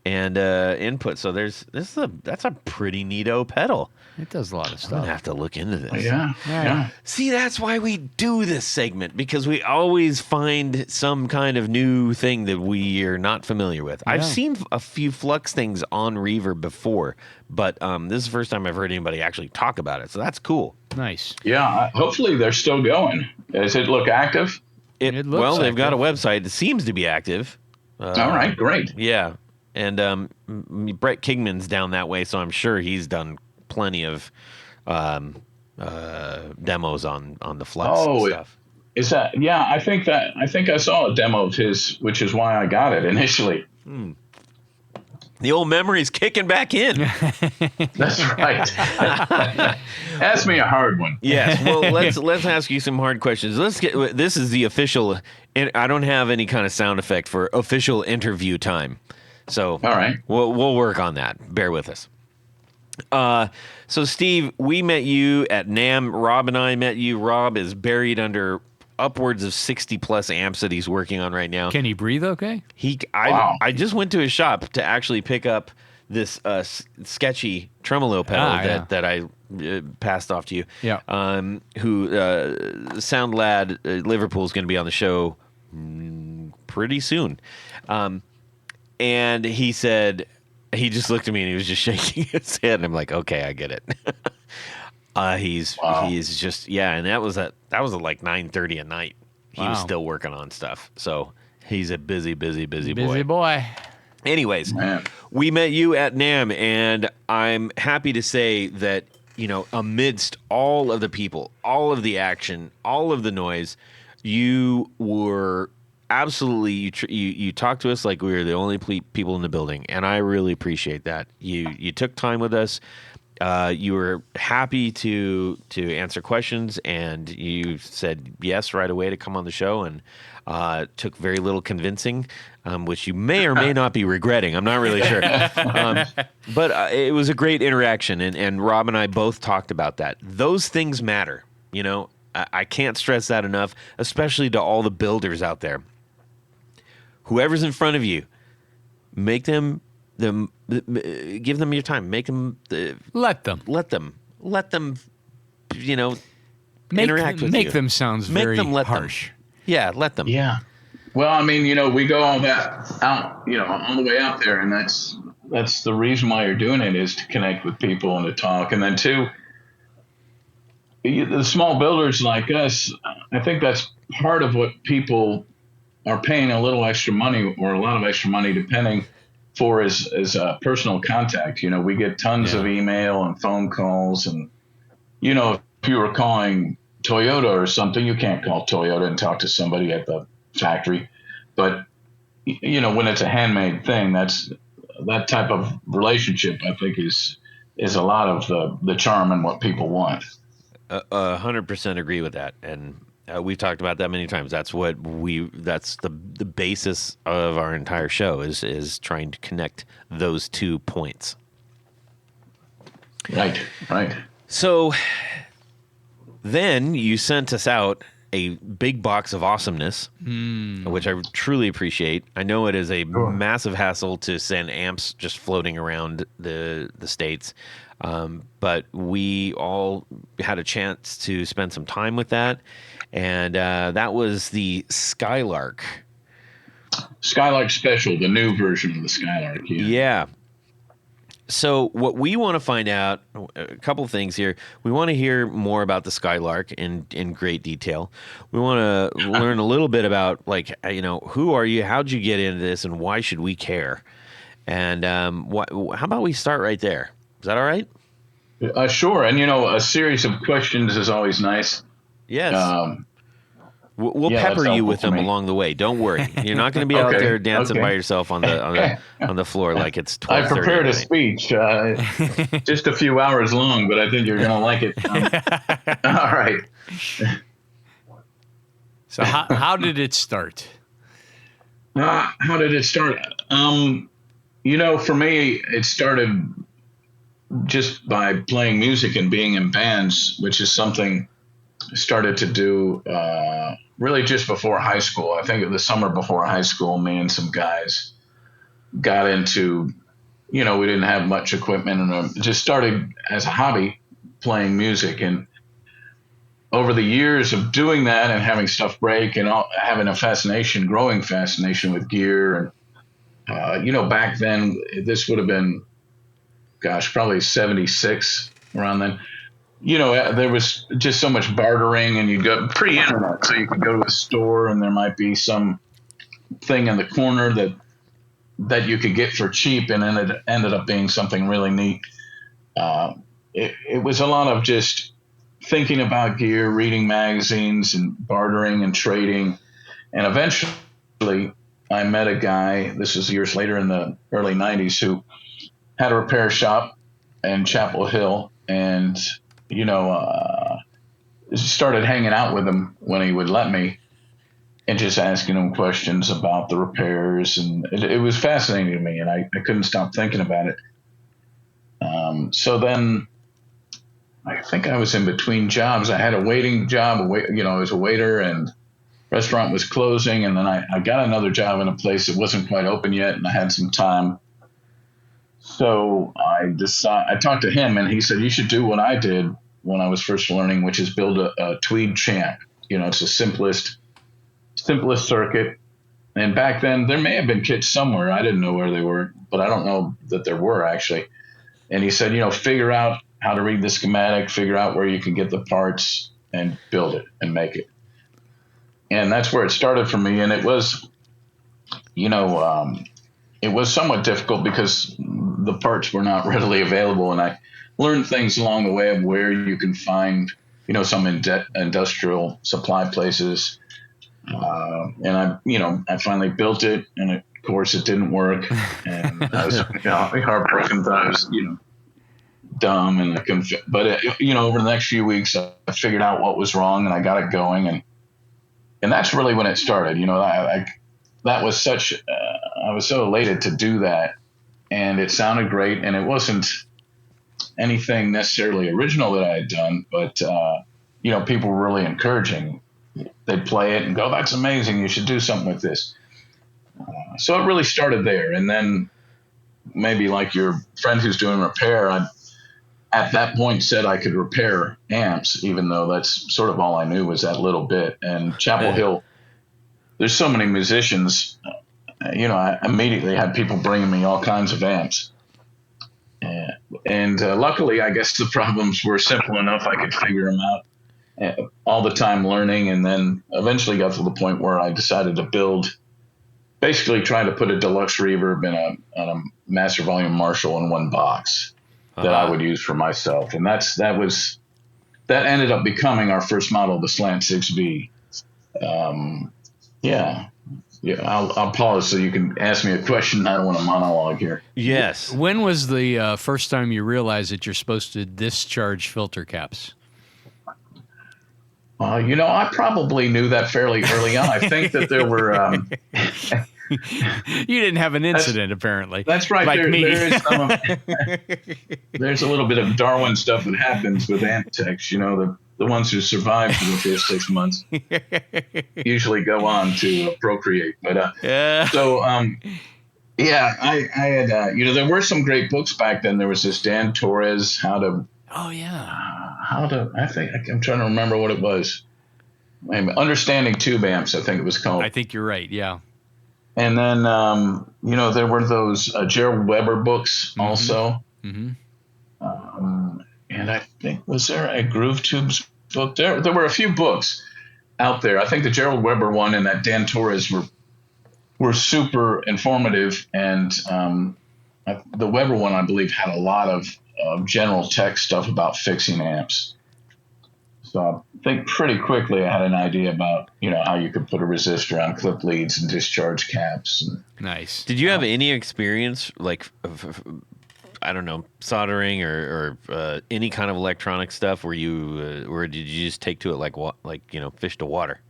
and input. So that's a pretty neato pedal.
It does a lot of
I'm
stuff.
gonna have to look into this.
Yeah.
See, that's why we do this segment, because we always find some kind of new thing that we are not familiar with. I've seen a few Flux things on Reverb before, but this is the first time I've heard anybody actually talk about it. So that's cool.
Nice.
Yeah. Hopefully they're still going. Does it look active?
It looks
Well, they've got a
active.
website that seems to be active.
All right, great.
Yeah. And Brett Kingman's down that way, so I'm sure he's done plenty of demos on the Flux stuff.
Is that? Yeah, I think I saw a demo of his, which is why I got it initially.
The old memory's kicking back in.
That's right. Ask me a hard one.
Yes. Well, let's ask you some hard questions. This is the official. I don't have any kind of sound effect for official interview time, so
All right.
we'll work on that. Bear with us. So Steve, we met you at NAMM. Rob and I met you. Rob is buried under upwards of 60 plus amps that he's working on right now.
Can he breathe okay?
Wow.
I just went to his shop to actually pick up this sketchy tremolo pedal that I passed off to you.
Yeah.
Who Sound Lad Liverpool is going to be on the show pretty soon. And he said, he just looked at me and he was just shaking his head, and I'm like, okay, I get it. He's just, and that was at like 9:30 at night. He was still working on stuff. So he's a busy boy.
Busy boy.
Anyways,
Man.
we met you at NAMM, and I'm happy to say that, amidst all of the people, all of the action, all of the noise, you were absolutely, you talked to us like we were the only people in the building, and I really appreciate that. You took time with us. You were happy to answer questions, and you said yes right away to come on the show, and took very little convincing, which you may or may not be regretting. I'm not really sure. But it was a great interaction, and Rob and I both talked about that. Those things matter. I can't stress that enough, especially to all the builders out there. Whoever's in front of you, make them give them your time. Make them
Let them
interact with you.
Make them sounds very harsh.
Yeah, let them.
Yeah. Well, I mean, we go all that out, all the way out there, and that's the reason why you're doing it, is to connect with people and to talk. And then too, the small builders like us, I think that's part of what people are paying a little extra money, or a lot of extra money, depending, for is personal contact. We get tons of email and phone calls, and if you were calling Toyota or something, you can't call Toyota and talk to somebody at the factory. But when it's a handmade thing, that type of relationship, I think, is a lot of the charm and what people want.
100% agree with that, and we've talked about that many times. That's that's the basis of our entire show is trying to connect those 2 points.
Right.
So then you sent us out a big box of awesomeness, which I truly appreciate. I know it is a massive hassle to send amps just floating around the States. But we all had a chance to spend some time with that. And that was the Skylark.
Skylark Special, the new version of the Skylark.
Yeah. So what we want to find out, a couple things here. We want to hear more about the Skylark in great detail. We want to learn a little bit about, who are you? How'd you get into this, and why should we care? And how about we start right there? Is that all right?
Sure. And, a series of questions is always nice.
Yes. We'll pepper you with them along the way. Don't worry. You're not going to be out there dancing by yourself on the floor like it's 12:30.
I prepared a speech, just a few hours long, but I think you're going to like it. All right.
So how did it start?
How did it start? For me, it started just by playing music and being in bands, which is something I started to do really just before high school. I think the summer before high school, me and some guys got into, we didn't have much equipment, and just started as a hobby playing music. And over the years of doing that and having stuff break and having a growing fascination with gear. And, back then, this would have been, probably 76, around then. There was just so much bartering, and you'd go pre-internet, so you could go to a store and there might be some thing in the corner that you could get for cheap, and then it ended up being something really neat. It was a lot of just thinking about gear, reading magazines, and bartering and trading. And eventually I met a guy, this was years later in the early 90s, who had a repair shop in Chapel Hill, and, started hanging out with him when he would let me, and just asking him questions about the repairs. And it was fascinating to me, and I couldn't stop thinking about it. So then I think I was in between jobs. I had a waiting job, I was a waiter, and restaurant was closing. And then I got another job in a place that wasn't quite open yet, and I had some time. So I talked to him, and he said, you should do what I did when I was first learning, which is build a Tweed Champ. It's the simplest circuit. And back then there may have been kits somewhere. I didn't know where they were, but I don't know that there were actually. And he said, figure out how to read the schematic, figure out where you can get the parts, and build it and make it. And that's where it started for me. And it was, it was somewhat difficult because the parts were not readily available. And I learned things along the way of where you can find, some industrial supply places. And I finally built it, and of course it didn't work. And I was, heartbroken that I was, dumb, and I couldn't fit. But over the next few weeks, I figured out what was wrong, and I got it going, and that's really when it started. That was such. I was so elated to do that, and it sounded great, and it wasn't anything necessarily original that I had done, but people were really encouraging. They'd play it and go, "That's amazing! You should do something with this." So it really started there, and then maybe like your friend who's doing repair, I at that point said I could repair amps, even though that's sort of all I knew was that little bit. And Chapel Hill, there's so many musicians, I immediately had people bringing me all kinds of amps. And luckily, I guess the problems were simple enough. I could figure them out all the time learning, and then eventually got to the point where I decided to basically try to put a deluxe reverb in a master volume Marshall in one box that I would use for myself. And that ended up becoming our first model, the Slant 6B. I'll pause so you can ask me a question. I don't want to monologue here.
Yes.
When was the first time you realized that you're supposed to discharge filter caps?
I probably knew that fairly early on. I think that there were...
You didn't have an incident, apparently.
That's right.
Like me.
There's a little bit of Darwin stuff that happens with amp techs. The ones who survive for the first 6 months usually go on to procreate. But I had there were some great books back then. There was this Dan Torres, I'm trying to remember what it was. Understanding Tube Amps, I think it was called.
I think you're right. Yeah.
And then, there were those Gerald Weber books also. Mm-hmm. And I think, was there a Groove Tubes book? There were a few books out there. I think the Gerald Weber one and that Dan Torres were super informative. And the Weber one, I believe, had a lot of general tech stuff about fixing amps. So I think pretty quickly I had an idea about, how you could put a resistor on clip leads and discharge caps.
Nice.
Did you have any experience, like, I don't know, soldering or any kind of electronic stuff where or did you just take to it like fish to water?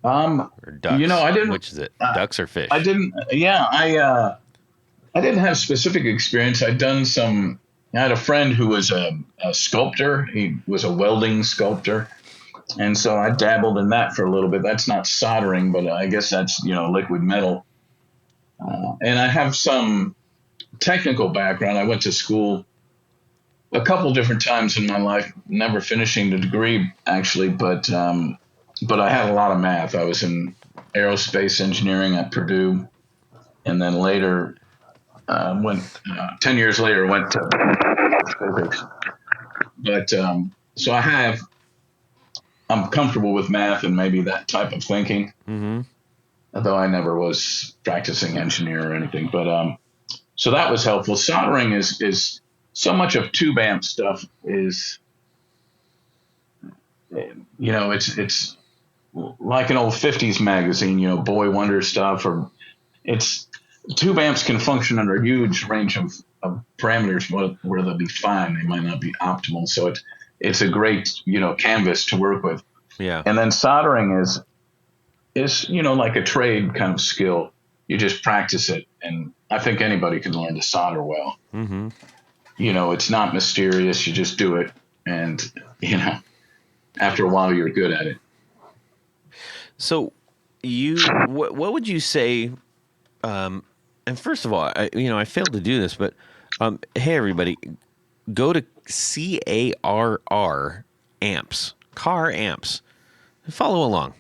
Or ducks?
I didn't.
Which is it, ducks or fish?
I didn't. Yeah, I didn't have specific experience. I had a friend who was a sculptor. He was a welding sculptor. And so I dabbled in that for a little bit. That's not soldering, but I guess that's, liquid metal. And I have some technical background. I went to school a couple different times in my life, never finishing the degree actually, but I had a lot of math. I was in aerospace engineering at Purdue, and then later 10 years later went to physics. But so I'm comfortable with math and maybe that type of thinking.
Mm-hmm.
Although I never was practicing engineer or anything. But so that was helpful. Soldering is so much of tube amp stuff is, it's like an old 50s magazine, Boy Wonder stuff, or it's tube amps can function under a huge range of parameters where they'll be fine. They might not be optimal. So it's a great, canvas to work with.
Yeah.
And then soldering is like a trade kind of skill. You just practice it. And I think anybody can learn to solder well.
Mm-hmm.
It's not mysterious. You just do it. And, after a while, you're good at it.
So what would you say, and first of all, I failed to do this, but hey, everybody, go to CARR Amps, Carr Amps, and follow along.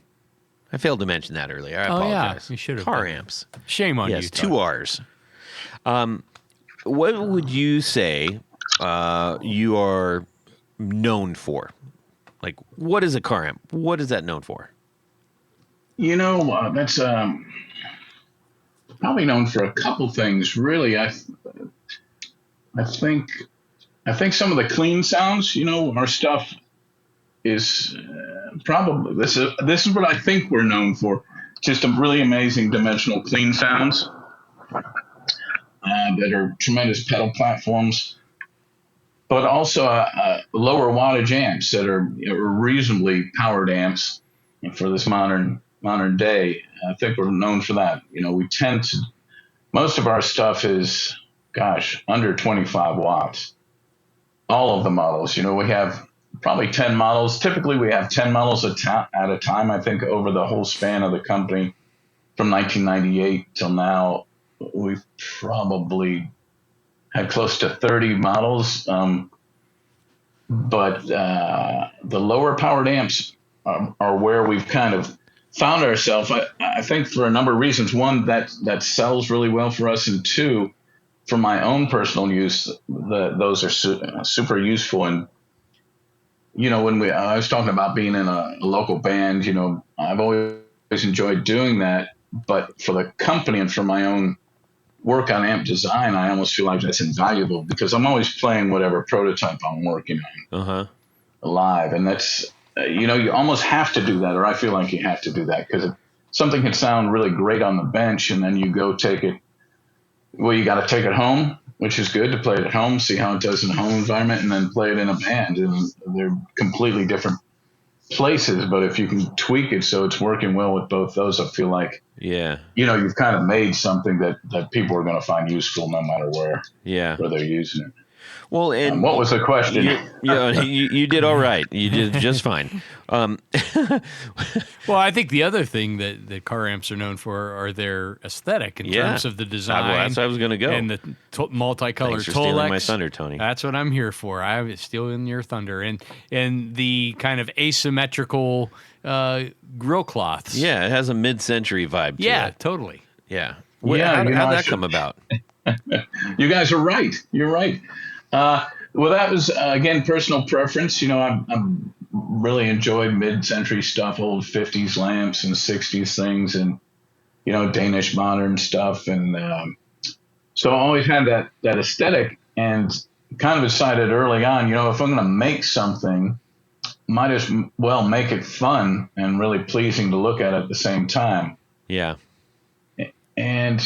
I failed to mention that earlier. I apologize.
Yeah, you should have.
Carr Amps.
Shame on you.
Yes,
Todd.
2 R's. What would you say you are known for? Like, what is a Carr amp? What is that known for?
That's probably known for a couple things. Really, I think some of the clean sounds. Our stuff is probably this is what I think we're known for. Just a really amazing dimensional clean sounds that are tremendous pedal platforms, but also lower wattage amps that are reasonably powered amps for this modern day. I think we're known for that. We tend to, most of our stuff is, under 25 watts. All of the models, we have probably 10 models. Typically, we have 10 models at a time. I think over the whole span of the company, from 1998 till now, we've probably had close to 30 models. But the lower powered amps are where we've kind of found ourselves. I think for a number of reasons. One, that sells really well for us, and two, for my own personal use, those are super useful. And when I was talking about being in a local band, I've always enjoyed doing that. But for the company and for my own work on amp design, I almost feel like that's invaluable because I'm always playing whatever prototype I'm working on live. And that's, you almost have to do that, or I feel like you have to do that because something can sound really great on the bench and then you go take it. Well, you got to take it home, which is good to play it at home, see how it does in a home environment, and then play it in a band. And they're completely different places, but if you can tweak it so it's working well with both those, I feel like, you've kind of made something that people are going to find useful no matter where they're using it.
Well, and
what was the question?
You did all right. You did just fine.
Well, I think the other thing that Carr amps are known for are their aesthetic in terms of the design.
Well, that's where I was going to go.
And the multicolored
Thanks for stealing
Tolex.
my thunder, Tony.
That's what I'm here for. I'm stealing your thunder. And the kind of asymmetrical grill cloths.
Yeah, it has a mid-century vibe to it.
Yeah, totally.
Yeah.
Yeah,
how'd that come about?
You guys are right. You're right. Well, that was, again, personal preference. I'm really enjoy mid-century stuff, old 50s lamps and 60s things and, Danish modern stuff. And so I always had that aesthetic and kind of decided early on, if I'm going to make something, might as well make it fun and really pleasing to look at the same time.
Yeah.
And,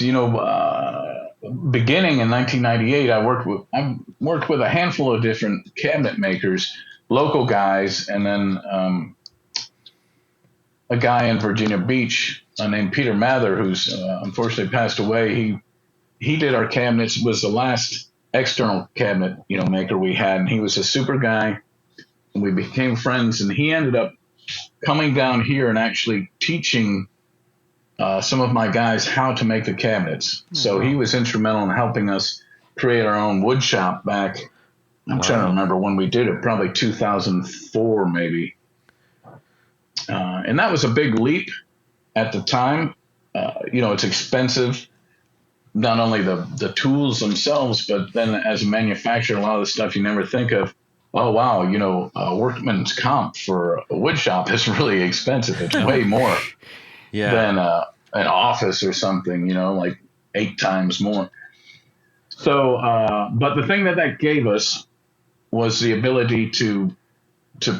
beginning in 1998, I worked with a handful of different cabinet makers, local guys, and then a guy in Virginia Beach named Peter Mather, who's unfortunately passed away. He did our cabinets, was the last external cabinet maker we had, and he was a super guy. And we became friends, and he ended up coming down here and actually teaching some of my guys how to make the cabinets. So he was instrumental in helping us create our own wood shop back. I'm trying to remember when we did it, probably 2004 maybe. And that was a big leap at the time. It's expensive, not only the tools themselves, but then as a manufacturer, a lot of the stuff you never think of. Oh, wow, a workman's comp for a wood shop is really expensive. It's way more than an office or something, like 8 times more. So, but the thing that gave us was the ability to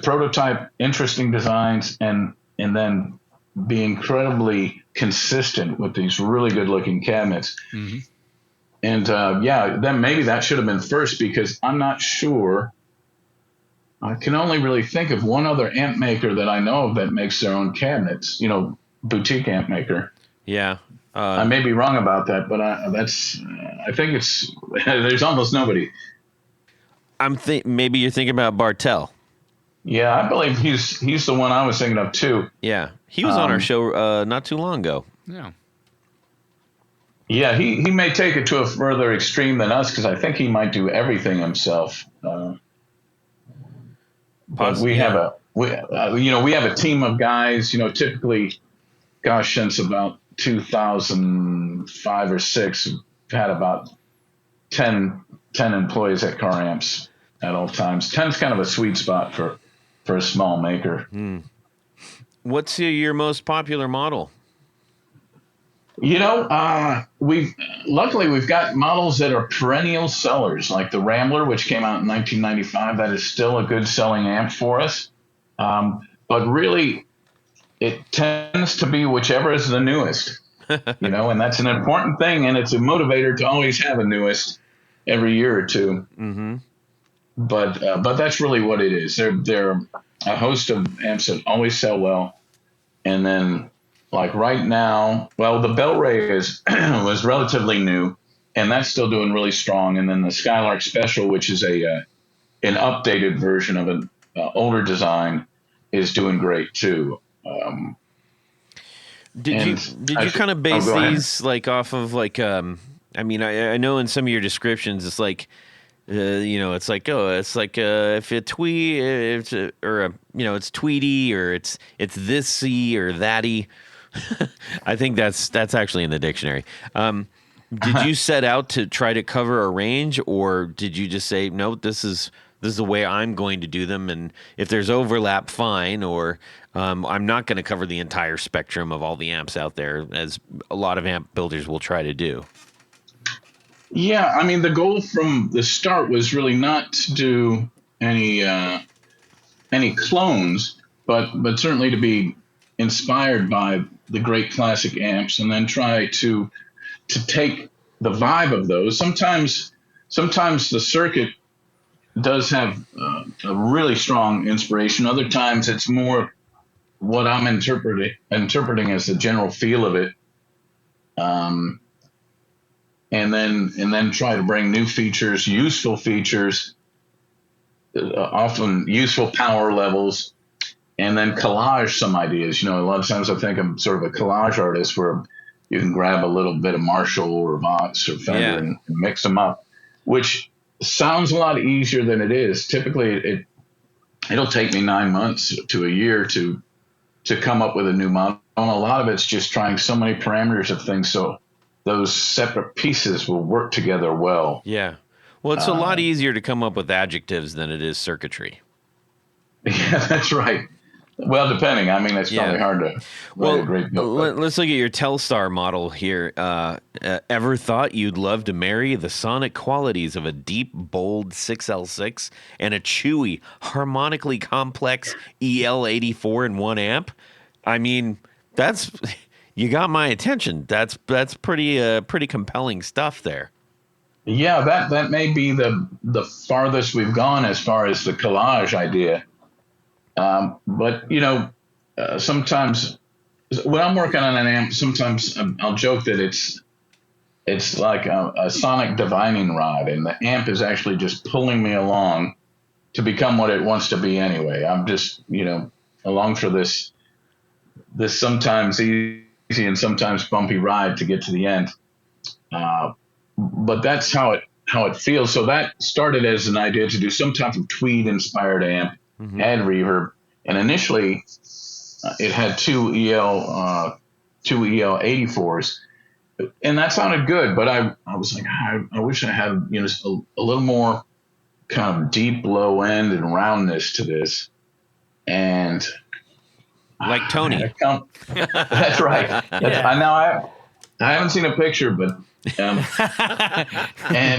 prototype interesting designs and then be incredibly consistent with these really good looking cabinets. Mm-hmm. And then maybe that should have been first, because I'm not sure. I can only really think of one other amp maker that I know of that makes their own cabinets, boutique amp maker.
Yeah.
I may be wrong about that, but I think there's almost nobody.
Maybe you're thinking about Bartel.
Yeah, I believe he's the one I was thinking of too.
Yeah, he was on our show not too long ago.
Yeah.
Yeah, he may take it to a further extreme than us, because I think he might do everything himself. But we have a team of guys. Typically, gosh, since about 2005 or 6, we've had about 10 employees at Carr Amps at all times. 10's kind of a sweet spot for a small maker.
What's your most popular model?
We've got models that are perennial sellers, like the Rambler, which came out in 1995. That is still a good selling amp for us. But really, it tends to be whichever is the newest, and that's an important thing. And it's a motivator to always have a newest every year or two. Mm-hmm. But that's really what it is. They're a host of amps that always sell well. And then, like right now, the Bel-Ray was relatively new, and that's still doing really strong. And then the Skylark Special, which is an updated version of an older design, is doing great too.
Did you kind of base these like off of like I know in some of your descriptions it's like it's like if it's Tweety or it's this-y or that-y. I think that's actually in the dictionary. Did you set out to try to cover a range, or did you just say, no, this is the way I'm going to do them, and if there's overlap, fine, or I'm not going to cover the entire spectrum of all the amps out there, as a lot of amp builders will try to do?
Yeah, the goal from the start was really not to do any clones, but certainly to be inspired by the great classic amps, and then try to take the vibe of those. Sometimes the circuit does have a really strong inspiration. Other times it's more what I'm interpreting as the general feel of it. And then try to bring new features, useful features, often useful power levels, and then collage some ideas. A lot of times I think I'm sort of a collage artist, where you can grab a little bit of Marshall or Vox or Fender and mix them up, which sounds a lot easier than it is. Typically, it'll take me 9 months to a year to come up with a new model. And a lot of it's just trying so many parameters of things, so those separate pieces will work together well.
Yeah. Well, it's a lot easier to come up with adjectives than it is circuitry.
Yeah, that's right. Well, depending. It's probably hard to write a great book.
Let's look at your Telstar model here. Ever thought you'd love to marry the sonic qualities of a deep, bold 6L6 and a chewy, harmonically complex EL84 in one amp? That's... You got my attention. That's pretty compelling stuff there.
Yeah, that may be the farthest we've gone as far as the collage idea. But sometimes when I'm working on an amp, sometimes I'll joke that it's like a sonic divining rod, and the amp is actually just pulling me along to become what it wants to be anyway. I'm just along for this sometimes and sometimes bumpy ride to get to the end. But that's how it feels. So that started as an idea to do some type of tweed inspired amp, add reverb, and initially it had two EL 84s, and that sounded good. But I was like, I wish I had a little more kind of deep low end and roundness to this, and
like Tony.
That's right. I haven't seen a picture, but and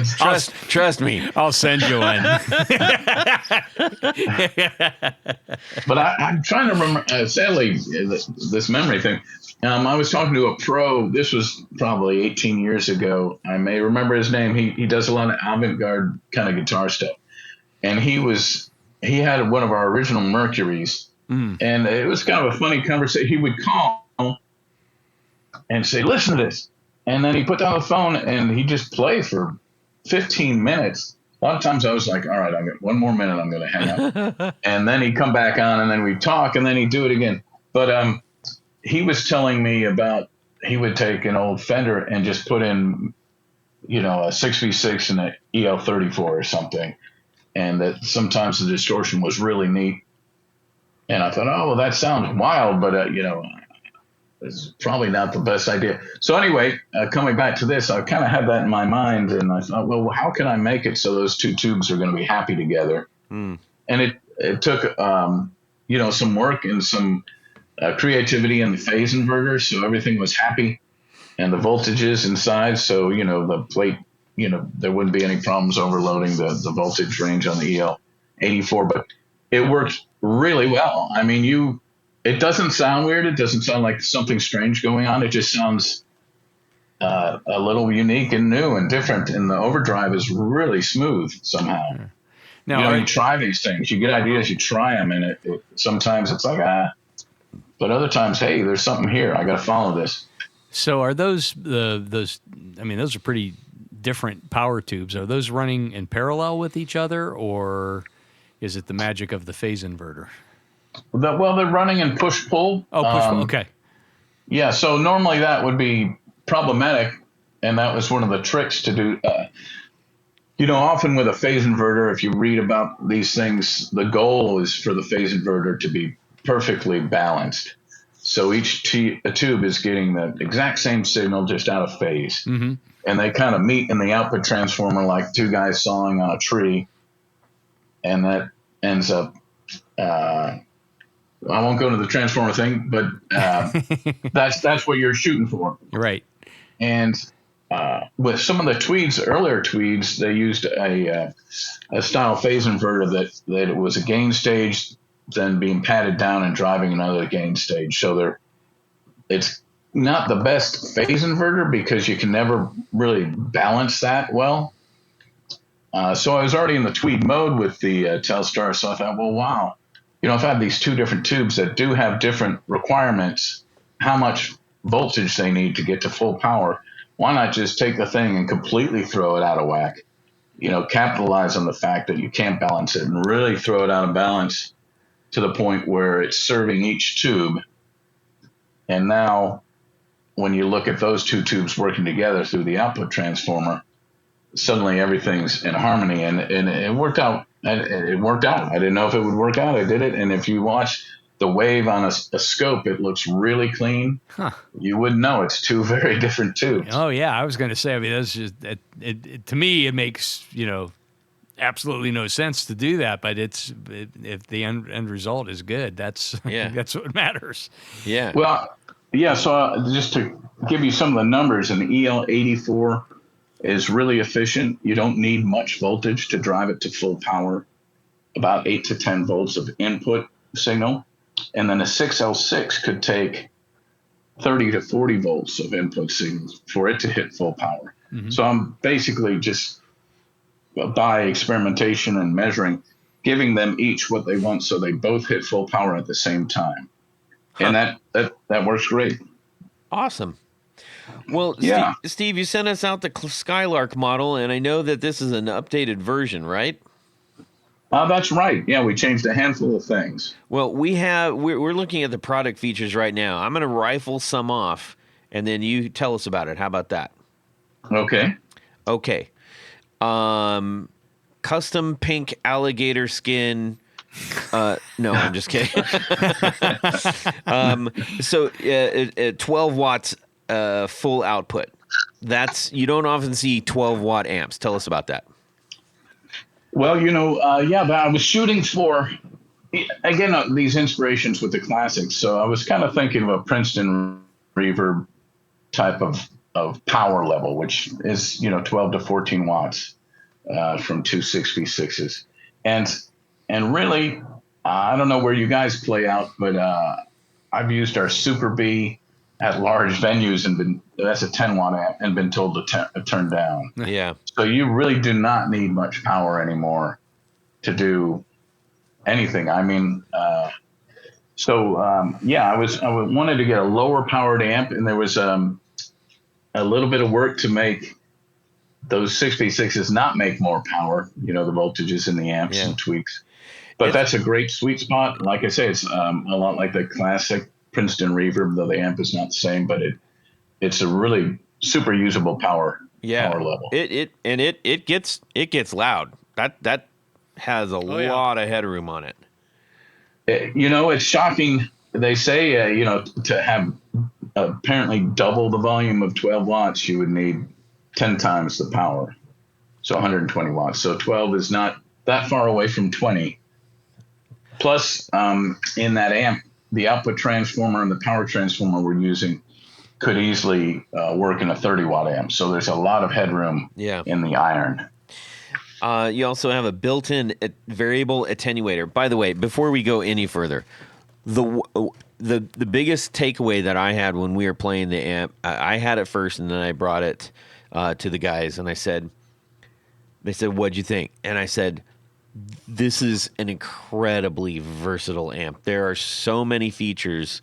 trust me,
I'll send you one.
But I'm trying to remember. Sadly, this memory thing. I was talking to a pro. This was probably 18 years ago. I may remember his name. He does a lot of avant-garde kind of guitar stuff, and he had one of our original Mercuries. And it was kind of a funny conversation. He would call and say, "Listen to this," and then he put down the phone and he just play for 15 minutes. A lot of times I was like, "All right, I got one more minute. I'm going to hang up," and then he'd come back on and then we'd talk and then he'd do it again. But he was telling me about he would take an old Fender and just put in, a 6v6 and an EL34 or something, and that sometimes the distortion was really neat. And I thought, oh, well, that sounds wild, but, it's probably not the best idea. So anyway, coming back to this, I kind of had that in my mind. And I thought, well, how can I make it so those two tubes are going to be happy together? And it took, some work and some creativity in the phase inverter. So everything was happy and the voltages inside. So, the plate, there wouldn't be any problems overloading the voltage range on the EL84. But it worked really well. I mean, it doesn't sound weird. It doesn't sound like something strange going on. It just sounds a little unique and new and different. And the overdrive is really smooth somehow. Now, you try these things. You get ideas. You try them, and sometimes it's like but other times, hey, there's something here. I got to follow this.
So are those those? I mean, those are pretty different power tubes. Are those running in parallel with each other, or is it the magic of the phase inverter?
Well, they're running in push-pull.
Oh, push-pull. Okay.
Yeah, so normally that would be problematic, and that was one of the tricks to do. Often with a phase inverter, if you read about these things, the goal is for the phase inverter to be perfectly balanced. So each tube is getting the exact same signal, just out of phase. And they kind of meet in the output transformer like two guys sawing on a tree, and that ends up I won't go into the transformer thing, but that's what you're shooting for.
Right.
And with some of the earlier tweeds, they used a style phase inverter that it was a gain stage, then being patted down and driving another gain stage. So it's not the best phase inverter because you can never really balance that well. So I was already in the tweed mode with the Telstar, so I thought, well, wow. If I have these two different tubes that do have different requirements, how much voltage they need to get to full power, why not just take the thing and completely throw it out of whack? Capitalize on the fact that you can't balance it and really throw it out of balance to the point where it's serving each tube. And now when you look at those two tubes working together through the output transformer, suddenly everything's in harmony, and it worked out. It worked out. I didn't know if it would work out. I did it. And if you watch the wave on a scope, it looks really clean. You wouldn't know. It's two very different tubes.
Oh, yeah. I was going to say, that's just, to me, it makes, absolutely no sense to do that. But if the end result is good, that's what matters.
Yeah.
Well, yeah. So just to give you some of the numbers, an EL84 is really efficient. You don't need much voltage to drive it to full power, about 8 to 10 volts of input signal. And then a 6L6 could take 30 to 40 volts of input signals for it to hit full power. So I'm basically just, by experimentation and measuring, giving them each what they want so they both hit full power at the same time. And that works great.
Awesome. Well,
yeah.
Steve, you sent us out the Skylark model, and I know that this is an updated version, right?
That's right. Yeah, we changed a handful of things.
Well, we're looking at the product features right now. I'm going to rifle some off, and then you tell us about it. How about that?
Okay.
Okay. Custom pink alligator skin. No, I'm just kidding. So 12 watts full output. You don't often see 12 watt amps. Tell us about that.
Well, but I was shooting for, again, these inspirations with the classics. So I was kind of thinking of a Princeton reverb type of power level, which is, 12 to 14 watts from 266s. And really, I don't know where you guys play out, but I've used our Super B at large venues and that's a 10 watt amp and been told to turn down.
Yeah.
So you really do not need much power anymore to do anything. I mean, I wanted to get a lower powered amp, and there was a little bit of work to make those 6v6s not make more power, the voltages in the amps and tweaks. But that's a great sweet spot. Like I say, it's a lot like the classic Princeton reverb, though the amp is not the same, but it's a really super usable power level.
It gets loud. That has a lot of headroom on it.
It's shocking. They say to have apparently double the volume of 12 watts, you would need 10 times the power. So 120 watts. So 12 is not that far away from 20. Plus, in that amp, the output transformer and the power transformer we're using could easily work in a 30 watt amp. So there's a lot of headroom in the iron.
You also have a built-in variable attenuator. By the way, before we go any further, the biggest takeaway that I had when we were playing the amp, I had it first, and then I brought it to the guys, and they said, "What'd you think?" And I said, "This is an incredibly versatile amp. There are so many features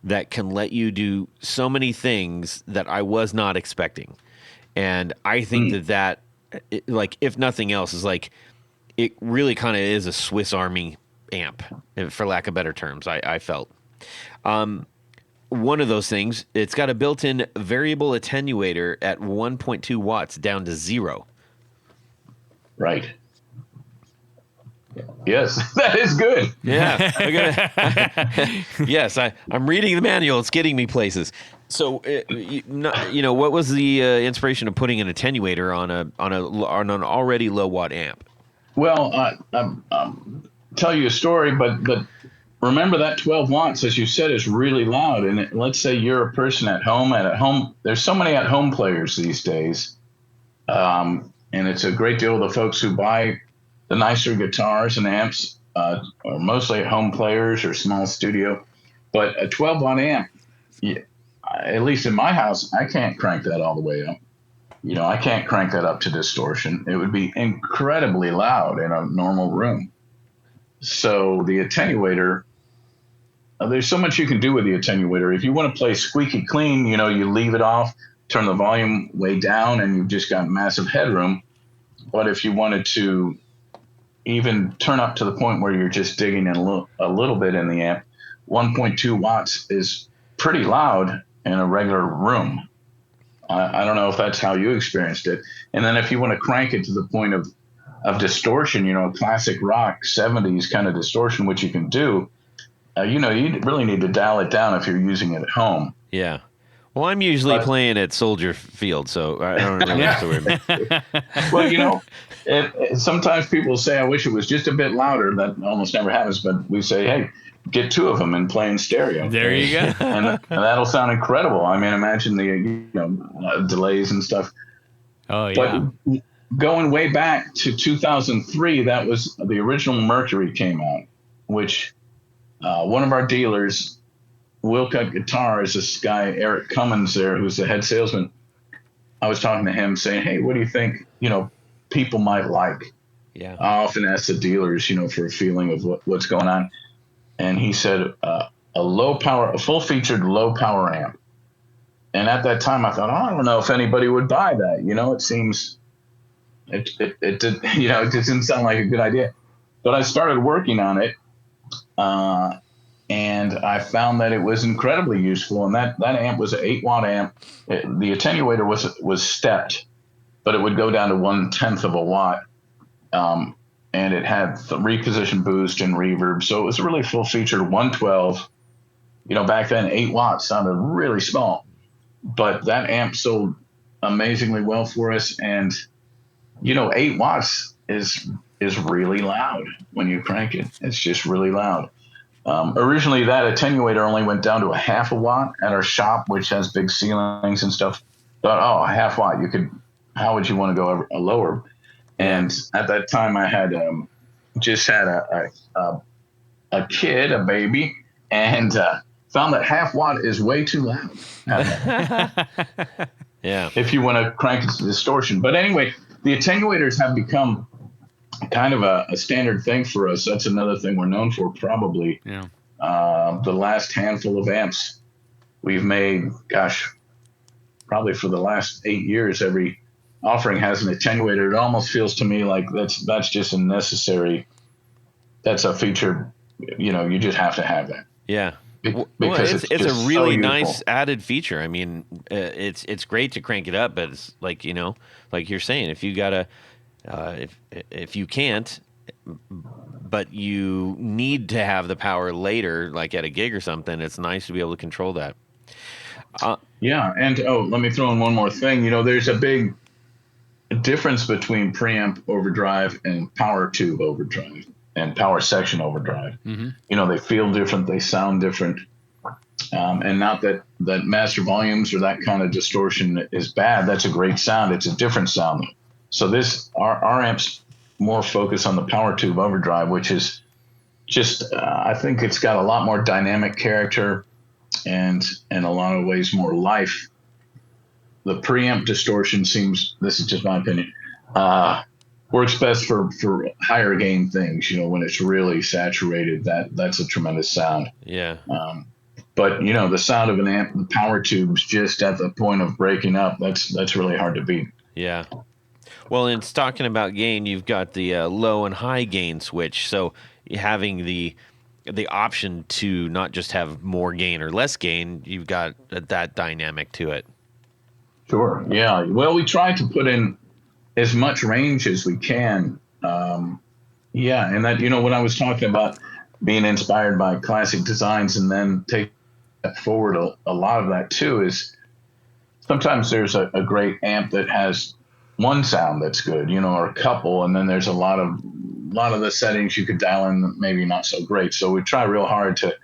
that can let you do so many things that I was not expecting." And I think that if nothing else, is it really kind of is a Swiss Army amp, for lack of better terms, I felt. One of those things, it's got a built-in variable attenuator at 1.2 watts down to 0.
Right. Yes, that is good.
Yeah. Yes, I'm reading the manual. It's getting me places. So, what was the inspiration of putting an attenuator on an already low watt amp?
Well, tell you a story, but remember that 12 watts, as you said, is really loud. And let's say you're a person at home. There's so many at home players these days, and it's a great deal of the folks who buy the nicer guitars and amps are mostly at home players or small studio. But a 12 watt amp, at least in my house, I can't crank that all the way up. I can't crank that up to distortion. It would be incredibly loud in a normal room. So the attenuator, there's so much you can do with the attenuator. If you want to play squeaky clean, you leave it off, turn the volume way down, and you've just got massive headroom. But if you wanted to even turn up to the point where you're just digging in a little bit in the amp, 1.2 watts is pretty loud in a regular room. I don't know if that's how you experienced it. And then if you want to crank it to the point of distortion, classic rock, 70s kind of distortion, which you can do, you really need to dial it down if you're using it at home.
Yeah. Well, I'm usually playing at Soldier Field, so I don't really have to worry about.
Well, sometimes people say, I wish it was just a bit louder. That almost never happens, but we say, hey, get two of them and play in stereo.
There you go.
and that'll sound incredible. I mean, imagine the delays and stuff.
Oh, yeah.
But going way back to 2003, that was the original Mercury came out, which one of our dealers, Wilcut Guitars, this guy, Eric Cummins there, who's the head salesman, I was talking to him saying, hey, what do you think, people might like?
Yeah.
I often ask the dealers, for a feeling of what's going on. And he said, a full-featured low-power amp. And at that time, I thought, I don't know if anybody would buy that. It seems, it didn't sound like a good idea. But I started working on it, and I found that it was incredibly useful. And that amp was an 8-watt amp. The attenuator was stepped, but it would go down to 1/10 of a watt. And it had the reposition boost and reverb. So it was a really full-featured 112. Back then, 8 watts sounded really small. But that amp sold amazingly well for us. And, 8 watts is really loud when you crank it. It's just really loud. Originally, that attenuator only went down to a 1/2 watt at our shop, which has big ceilings and stuff. Thought, a 1/2 watt, how would you want to go lower? And at that time, I had just had a kid, a baby, and found that 1/2 watt is way too loud.
Yeah.
If you want to crank it to distortion. But anyway, the attenuators have become kind of a standard thing for us. That's another thing we're known for, probably.
Yeah.
The last handful of amps we've made, probably for the last 8 years, every offering has an attenuator. It almost feels to me like that's just a necessary. That's a feature. You just have to have that.
Yeah.
Because
it's a really
so
nice added feature. I mean, it's great to crank it up, but it's like like you're saying, if you gotta, if you can't, but you need to have the power later, like at a gig or something, it's nice to be able to control that.
Yeah, and let me throw in one more thing. There's a big difference between preamp overdrive and power tube overdrive and power section overdrive.
Mm-hmm.
They feel different, they sound different, and not that master volumes or that kind of distortion is bad. That's a great sound. It's a different sound. So our amps more focus on the power tube overdrive, which is just I think it's got a lot more dynamic character and in a lot of ways more life. The preamp distortion seems, this is just my opinion, works best for higher gain things, when it's really saturated. That's a tremendous sound.
Yeah.
But the sound of an amp, the power tubes just at the point of breaking up, that's really hard to beat.
Yeah. Well, in talking about gain, you've got the low and high gain switch. So having the option to not just have more gain or less gain, you've got that dynamic to it.
Sure. Yeah. Well, we try to put in as much range as we can. And that, when I was talking about being inspired by classic designs and then take that forward, a lot of that too is sometimes there's a great amp that has one sound that's good, or a couple, and then there's a lot of the settings you could dial in maybe not so great. So we try real hard to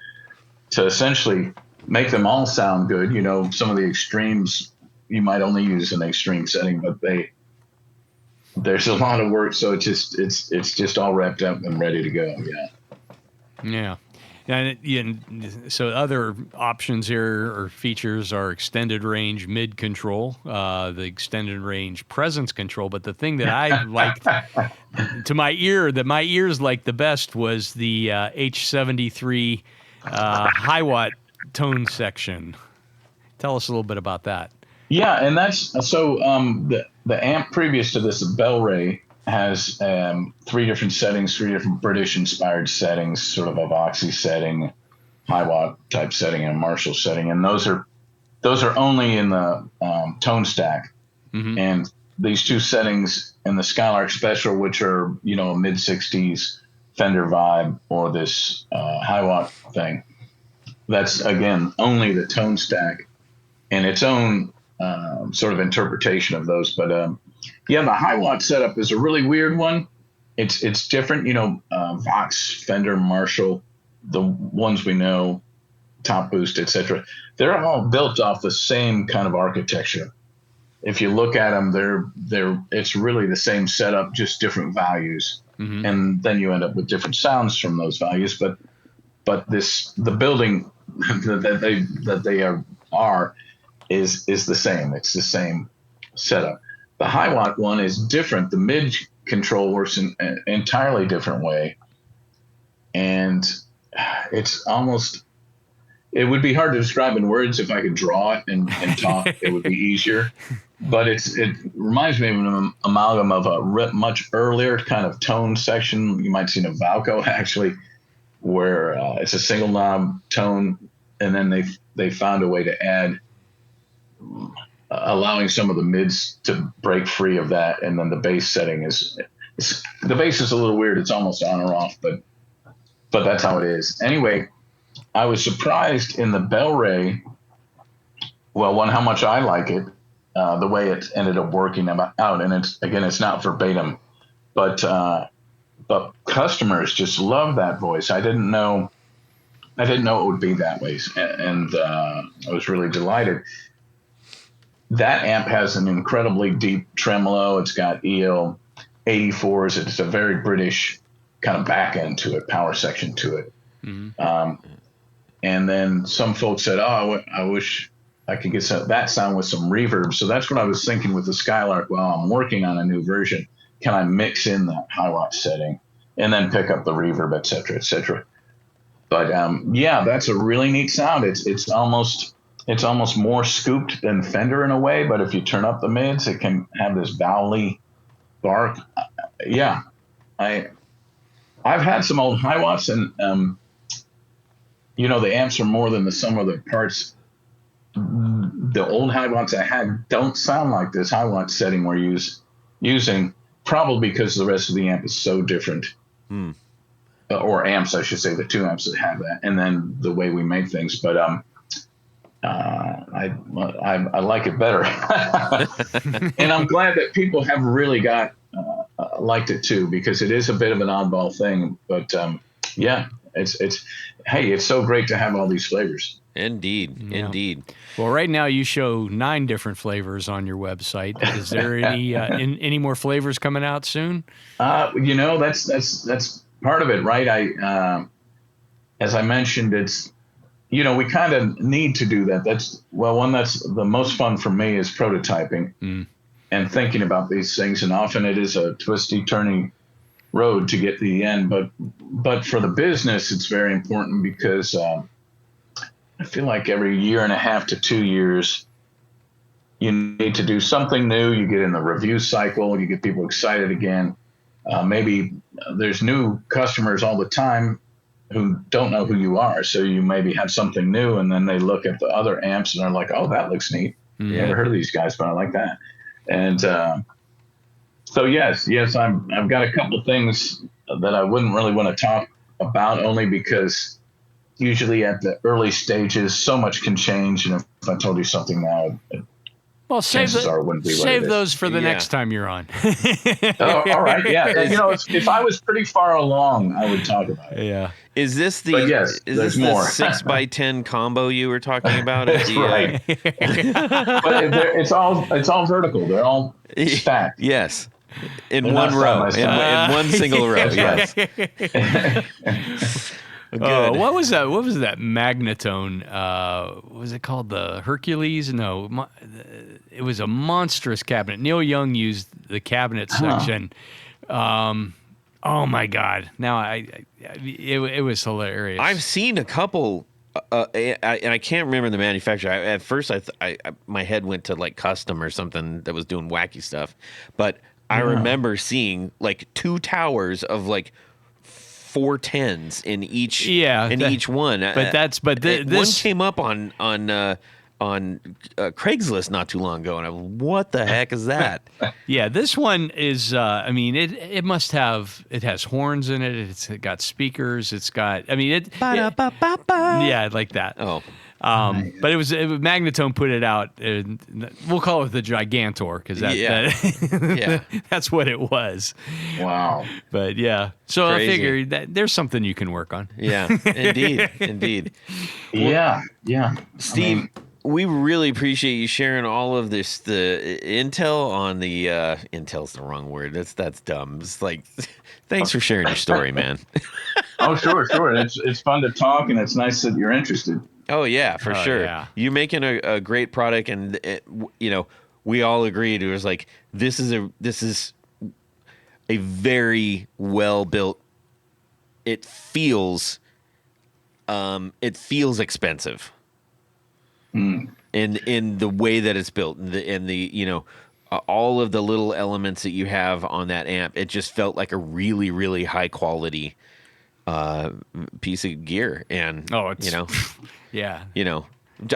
essentially make them all sound good. Some of the extremes you might only use an extreme setting, but there's a lot of work, so it's just all wrapped up and ready to go.
Yeah. And so other options here or features are extended range mid control, the extended range presence control. But the thing that I liked to my ears liked the best was the H73 high watt tone section. Tell us a little bit about that.
Yeah, and that's so the amp previous to this, the Bell Ray, has 3 different settings, 3 different British inspired settings, sort of a Voxy setting, high watt type setting, and a Marshall setting, and those are only in the tone stack.
Mm-hmm.
And these 2 settings in the Skylark Special, which are a mid 60s Fender vibe, or this high watt thing, that's again only the tone stack and its own sort of interpretation of those. But the high watt setup is a really weird one. It's different, Vox, Fender, Marshall, the ones we know, Top Boost, etc. They're all built off the same kind of architecture. If you look at them, it's really the same setup, just different values,
mm-hmm.
and then you end up with different sounds from those values. But the building that they are is the same. It's the same setup. The high watt one is different. The mid control works in an entirely different way, and it would be hard to describe in words. If I could draw it and talk, it would be easier. but it reminds me of an amalgam of a much earlier kind of tone section. You might see Novalco actually, where it's a single knob tone, and then they found a way to add, allowing some of the mids to break free of that, and then the bass setting the bass is a little weird. It's almost on or off, but that's how it is. Anyway, I was surprised in the Bell Ray. Well, one, how much I like it, the way it ended up working out, and it's not verbatim, but customers just love that voice. I didn't know it would be that way, and I was really delighted. That amp has an incredibly deep tremolo. It's got EL 84s. It's a very British kind of back end to it, power section to it. Mm-hmm. And then some folks said, "Oh, I wish I could get that sound with some reverb." So that's what I was thinking with the Skylark. Well, I'm working on a new version. Can I mix in that high watt setting and then pick up the reverb, et cetera, et cetera? But yeah, that's a really neat sound. It's almost more scooped than Fender in a way. But if you turn up the mids, it can have this vowely bark. Yeah, I've had some old high watts, and the amps are more than the sum of the parts. The old high watts I had don't sound like this high watt setting we're using, probably because the rest of the amp is so different. Or amps, I should say, the two amps that have that, and then the way we make things. But I like it better, and I'm glad that people have really liked it too, because it is a bit of an oddball thing. But yeah, it's so great to have all these flavors.
Indeed.
Well, right now you show 9 different flavors on your website. Is there any more flavors coming out soon? That's part of it, right? As I mentioned, it's we kind of need to do that. That's the most fun for me is prototyping and thinking about these things. And often it is a twisty, turning road to get to the end. But for the business, it's very important because I feel like every year and a half to 2 years, you need to do something new. You get in the review cycle. You get people excited again. Maybe there's new customers all the time who don't know who you are. So you maybe have something new, and then they look at the other amps and they're like, "Oh, that looks neat. Never heard of these guys, but I like that." And so yes, I've got a couple of things that I wouldn't really want to talk about, only because usually at the early stages, so much can change. And if I told you something now, save those for the next time you're on.
Oh, all right. Yeah. If I was pretty far along, I would talk about it.
Yeah.
Is this the 6x10 combo you were talking about?
That's right. But it's all vertical. They're all stacked.
Yes. In one row. In one single row. Yes.
What was that? What was that Magnatone? Was it called the Hercules? No, it was a monstrous cabinet. Neil Young used the cabinet section. Oh my God! Now it was hilarious.
I've seen a couple, and I can't remember the manufacturer. At first, my head went to like Custom or something that was doing wacky stuff, but I remember seeing like 2 towers of like 410s in each. Each one.
But this
one came up on Craigslist not too long ago, and I was, what the heck is that?
Yeah, this one is. It must have. It has horns in it. It's got speakers. It's got. Yeah, like that.
Oh.
But it was Magnatone put it out. We'll call it the Gigantor because that's what it was.
Wow.
But yeah, so
Crazy.
I figured that there's something you can work on.
Yeah, indeed.
Yeah.
Steve, we really appreciate you sharing all of this. The intel on the intel's the wrong word. That's dumb. It's like, thanks for sharing your story, man.
Oh, sure. It's fun to talk, and it's nice that you're interested.
Oh yeah, for sure.
Yeah.
You're making a great product, and we all agreed it was like this is a very well built. It feels expensive. in the way that it's built, and the you know, all of the little elements that you have on that amp. It just felt like a really, really high quality piece of gear. And
it's,
you know,
yeah,
you know,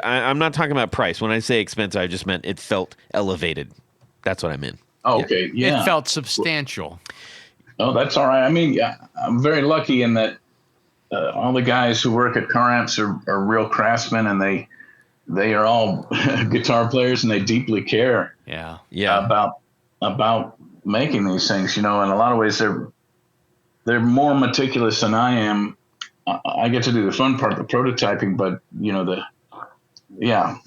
I'm not talking about price. When I say expensive, I just meant it felt elevated. That's what I meant.
Oh, okay, yeah.
It felt substantial.
Oh, that's all right. I mean, yeah, I'm very lucky in that all the guys who work at Carr Amps are real craftsmen, and they are all guitar players, and they deeply care
Yeah.
about making these things. You know, in a lot of ways, they're more meticulous than I am. I get to do the fun part, the prototyping, but you know,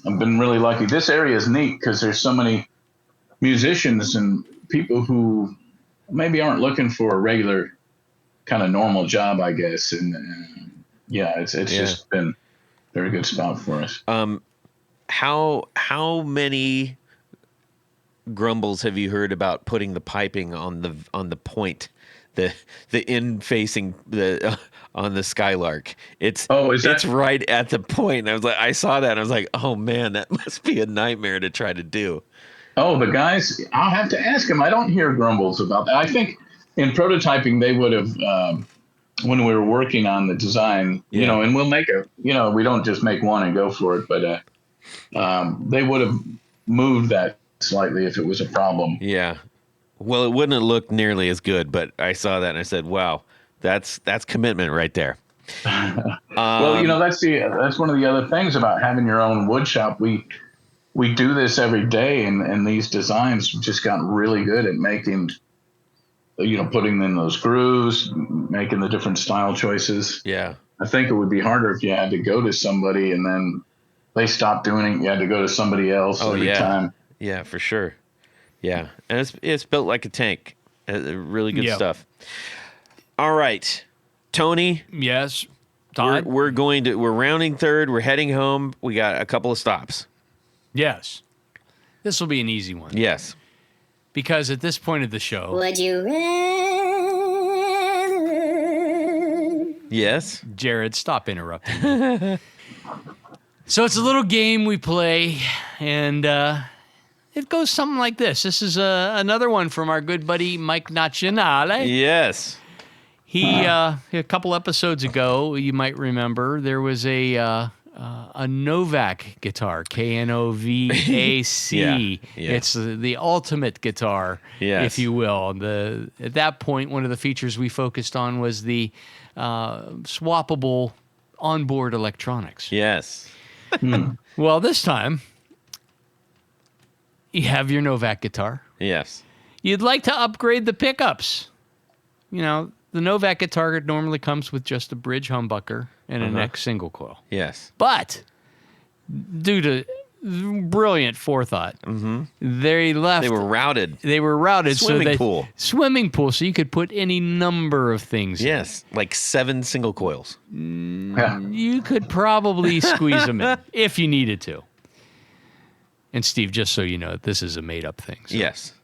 I've been really lucky. This area is neat because there's so many musicians and people who maybe aren't looking for a regular kind of normal job, I guess. And it's just been a very good spot for us.
How many grumbles have you heard about putting the piping on the point, the in facing on the Skylark? It's right at the point. And I saw that and I was like, oh man, that must be a nightmare to try to do.
Oh, the guys, I'll have to ask them. I don't hear grumbles about that. I think in prototyping, they would have, when we were working on the design, you know, and we'll make we don't just make one and go for it, but they would have moved that slightly if it was a problem.
Yeah. Well, it wouldn't have looked nearly as good, but I saw that and I said, wow, that's commitment right there.
Well, you know, that's one of the other things about having your own wood shop. We do this every day, and these designs just gotten really good at making, you know, putting in those grooves, making the different style choices.
Yeah.
I think it would be harder if you had to go to somebody and then they stopped doing it. You had to go to somebody else every time.
Yeah, for sure. Yeah. And it's built like a tank. Really good stuff. All right. Tony.
Yes. Todd.
We're rounding third. We're heading home. We got a couple of stops.
Yes. This will be an easy one.
Yes.
Because at this point of the show...
Would you rather?
Yes.
Jared, stop interrupting me. So it's a little game we play, and it goes something like this. This is another one from our good buddy Mike Nazionale.
Yes.
He, a couple episodes ago, you might remember, there was a Novak guitar, Knovac.
Yeah.
It's the ultimate guitar, if you will. At that point, one of the features we focused on was the swappable onboard electronics.
Yes.
Well, this time, you have your Novak guitar.
Yes.
You'd like to upgrade the pickups. You know, the Novak guitar normally comes with just a bridge humbucker and a neck single coil.
Yes.
But due to brilliant forethought, they left.
They were routed.
Swimming
pool.
Swimming pool, so you could put any number of things.
Yes, like 7 single coils.
You could probably squeeze them in if you needed to. And Steve, just so you know, this is a made-up thing. So.
Yes.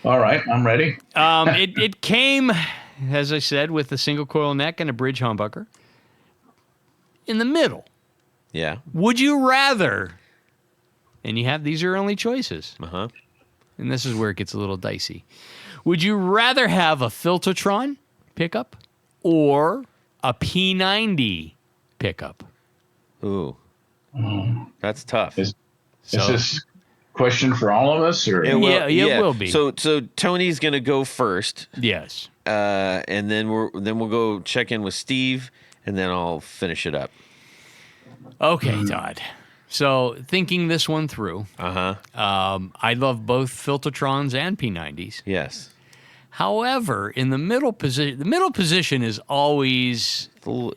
All right, I'm ready.
It came, as I said, with a single coil neck and a bridge humbucker. In the middle.
Yeah.
Would you rather, and you have these are only choices, and this is where it gets a little dicey. Would you rather have a Filtertron pickup or a P90 pickup?
Ooh. That's tough.
Is this question for all of us, or
It will be.
So Tony's gonna go first.
Yes.
And then we'll go check in with Steve, and then I'll finish it up.
Okay, Todd. So thinking this one through, I love both Filtertrons and P90s.
Yes.
However, in the middle position is always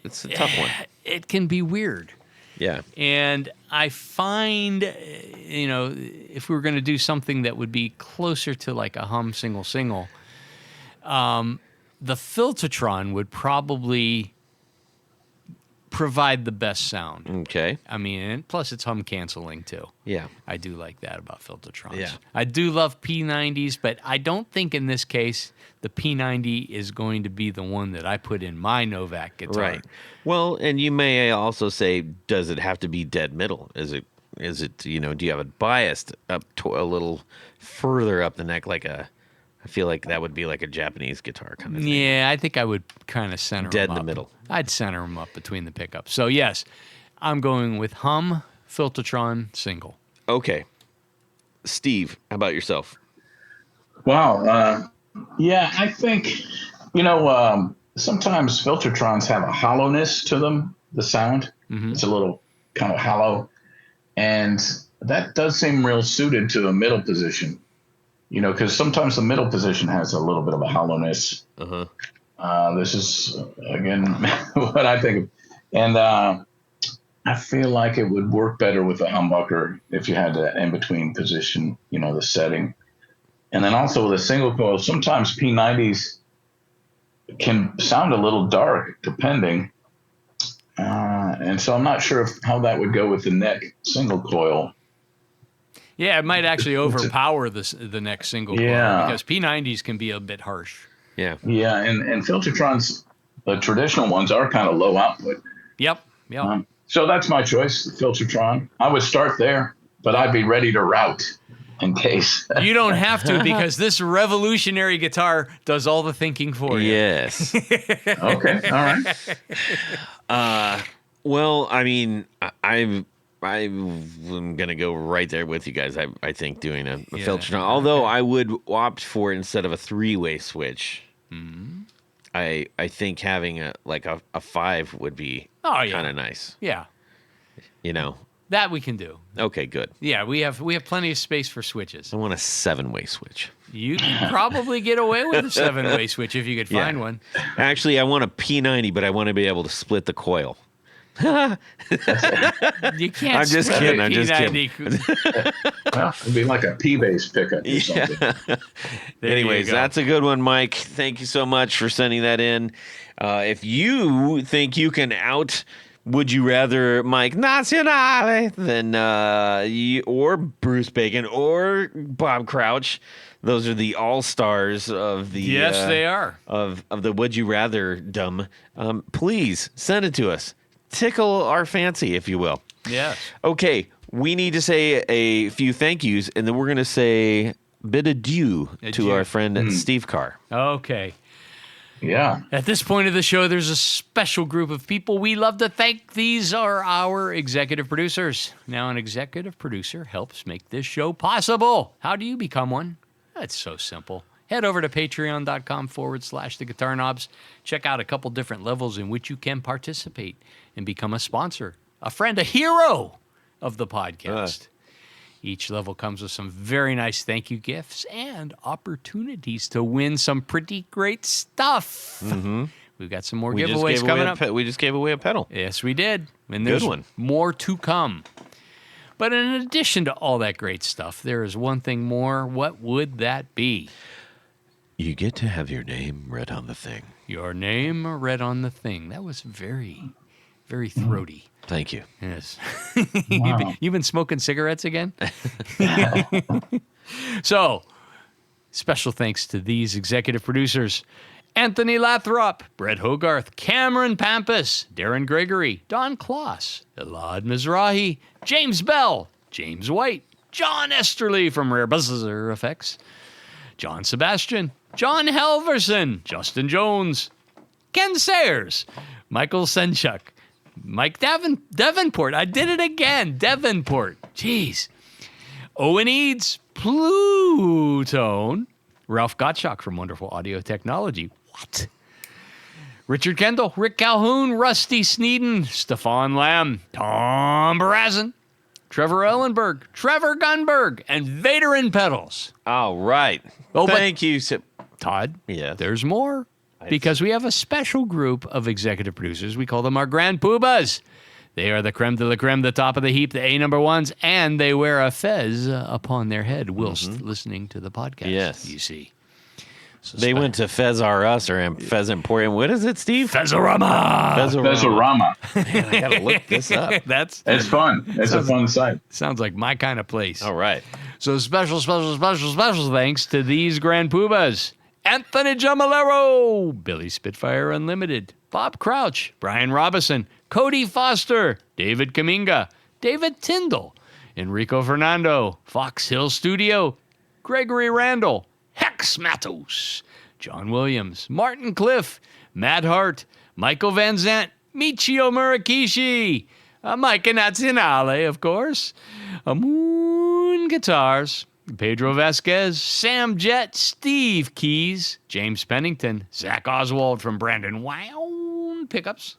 It's a tough one.
It can be weird.
Yeah.
And I find, if we were going to do something that would be closer to like a hum single, the Filtertron would probably provide the best sound.
Okay.
I mean, and plus it's hum canceling too.
Yeah.
I do like that about Filtertrons.
Yeah.
I do love P90s, but I don't think in this case the P90 is going to be the one that I put in my Novak guitar.
Right. Well, and you may also say, does it have to be dead middle? Is it is it, do you have it biased up to a little further up the neck, I feel like that would be like a Japanese guitar kind of thing.
Yeah, I think I would kind of center
Dead
them
in
up.
the middle.
I'd center them up between the pickups. So, yes, I'm going with Hum Filtertron single.
Okay. Steve, how about yourself?
Wow. Yeah, I think, sometimes Filtertrons have a hollowness to them, the sound. Mm-hmm. It's a little kind of hollow. And that does seem real suited to a middle position, because sometimes the middle position has a little bit of a hollowness. Uh-huh. This is, again, what I think of. And I feel like it would work better with a humbucker if you had that in-between position, the setting. And then also with a single coil, sometimes P90s can sound a little dark, depending. And so I'm not sure how that would go with the neck single coil.
Yeah, it might actually overpower the neck single coil because P90s can be a bit harsh.
Yeah.
Yeah, and Filtertrons, the traditional ones, are kind of low output.
Yep.
So that's my choice, the Filtertron. I would start there, but I'd be ready to route in case.
You don't have to, because this revolutionary guitar does all the thinking for you.
Yes.
Okay, all right.
Well, I mean, I'm going to go right there with you guys. I think doing a Filtertron, although I would opt for it instead of a three-way switch. Mm-hmm. I think having a 5 would be kind of nice.
Yeah. That we can do.
Okay, good.
Yeah, we have plenty of space for switches.
I want a 7-way switch.
You could probably get away with a 7-way switch if you could find one.
Actually, I want a P90, but I want to be able to split the coil.
You can't.
I'm just kidding. I'm just kidding.
Well, it'd be like a P-bass pickup or something.
Anyways, that's a good one, Mike. Thank you so much for sending that in. If you think you can would you rather Mike Nazionale than or Bruce Bacon or Bob Crouch? Those are the all-stars of the
they are
of the Would You Rather dumb. Please send it to us. Tickle our fancy, if you will.
Yes.
Okay, we need to say a few thank yous, and then we're going to say bid adieu to our friend Steve Carr.
Okay.
Yeah.
At this point of the show, there's a special group of people we love to thank. These are our executive producers. Now, an executive producer helps make this show possible. How do you become one? It's so simple. Head over to patreon.com/The Guitar Knobs. Check out a couple different levels in which you can participate and become a sponsor, a friend, a hero of the podcast. Each level comes with some very nice thank you gifts and opportunities to win some pretty great stuff. Mm-hmm. We've got some more giveaways coming up.
We just gave away a pedal.
Yes, we did. And there's more to come. But in addition to all that great stuff, there is one thing more. What would that be?
You get to have your name read on the thing.
Your name read on the thing. That was very, very throaty.
Thank you.
Yes.
Wow.
You've been smoking cigarettes again? So, special thanks to these executive producers: Anthony Lathrop, Brett Hogarth, Cameron Pampas, Darren Gregory, Don Kloss, Elad Mizrahi, James Bell, James White, John Esterly from Rare Buzzer Effects, John Sebastian, John Helverson, Justin Jones, Ken Sayers, Michael Senchuk, Mike Davenport. I did it again. Davenport. Jeez. Owen Eads, Plutone, Ralph Gottschalk from Wonderful Audio Technology. What? Richard Kendall, Rick Calhoun, Rusty Sneeden, Stefan Lamb, Tom Barazin, Trevor Ellenberg, Trevor Gunberg, and Vader in Pedals.
All right. Thank you,
Todd.
Yeah.
There's more. Because we have a special group of executive producers. We call them our Grand Poobahs. They are the creme de la creme, the top of the heap, the A number ones, and they wear a fez upon their head whilst listening to the podcast.
Yes.
You see. So
they went to Fez R Us or Fez Emporium. What is it, Steve?
Fezorama.
Man,
I got to look this up.
It's fun. It's a fun site.
Sounds like my kind of place.
All right.
So special thanks to these Grand Poobahs: Anthony Giammalero, Billy Spitfire Unlimited, Bob Crouch, Brian Robison, Cody Foster, David Kaminga, David Tyndall, Enrico Fernando, Fox Hill Studio, Gregory Randall, Hex Matos, John Williams, Martin Cliff, Matt Hart, Michael Van Zant, Michio Murakishi, Micah Nazionale, of course, Moon Guitars, Pedro Vasquez, Sam Jett, Steve Keys, James Pennington, Zach Oswald from Brandon Wow Pickups,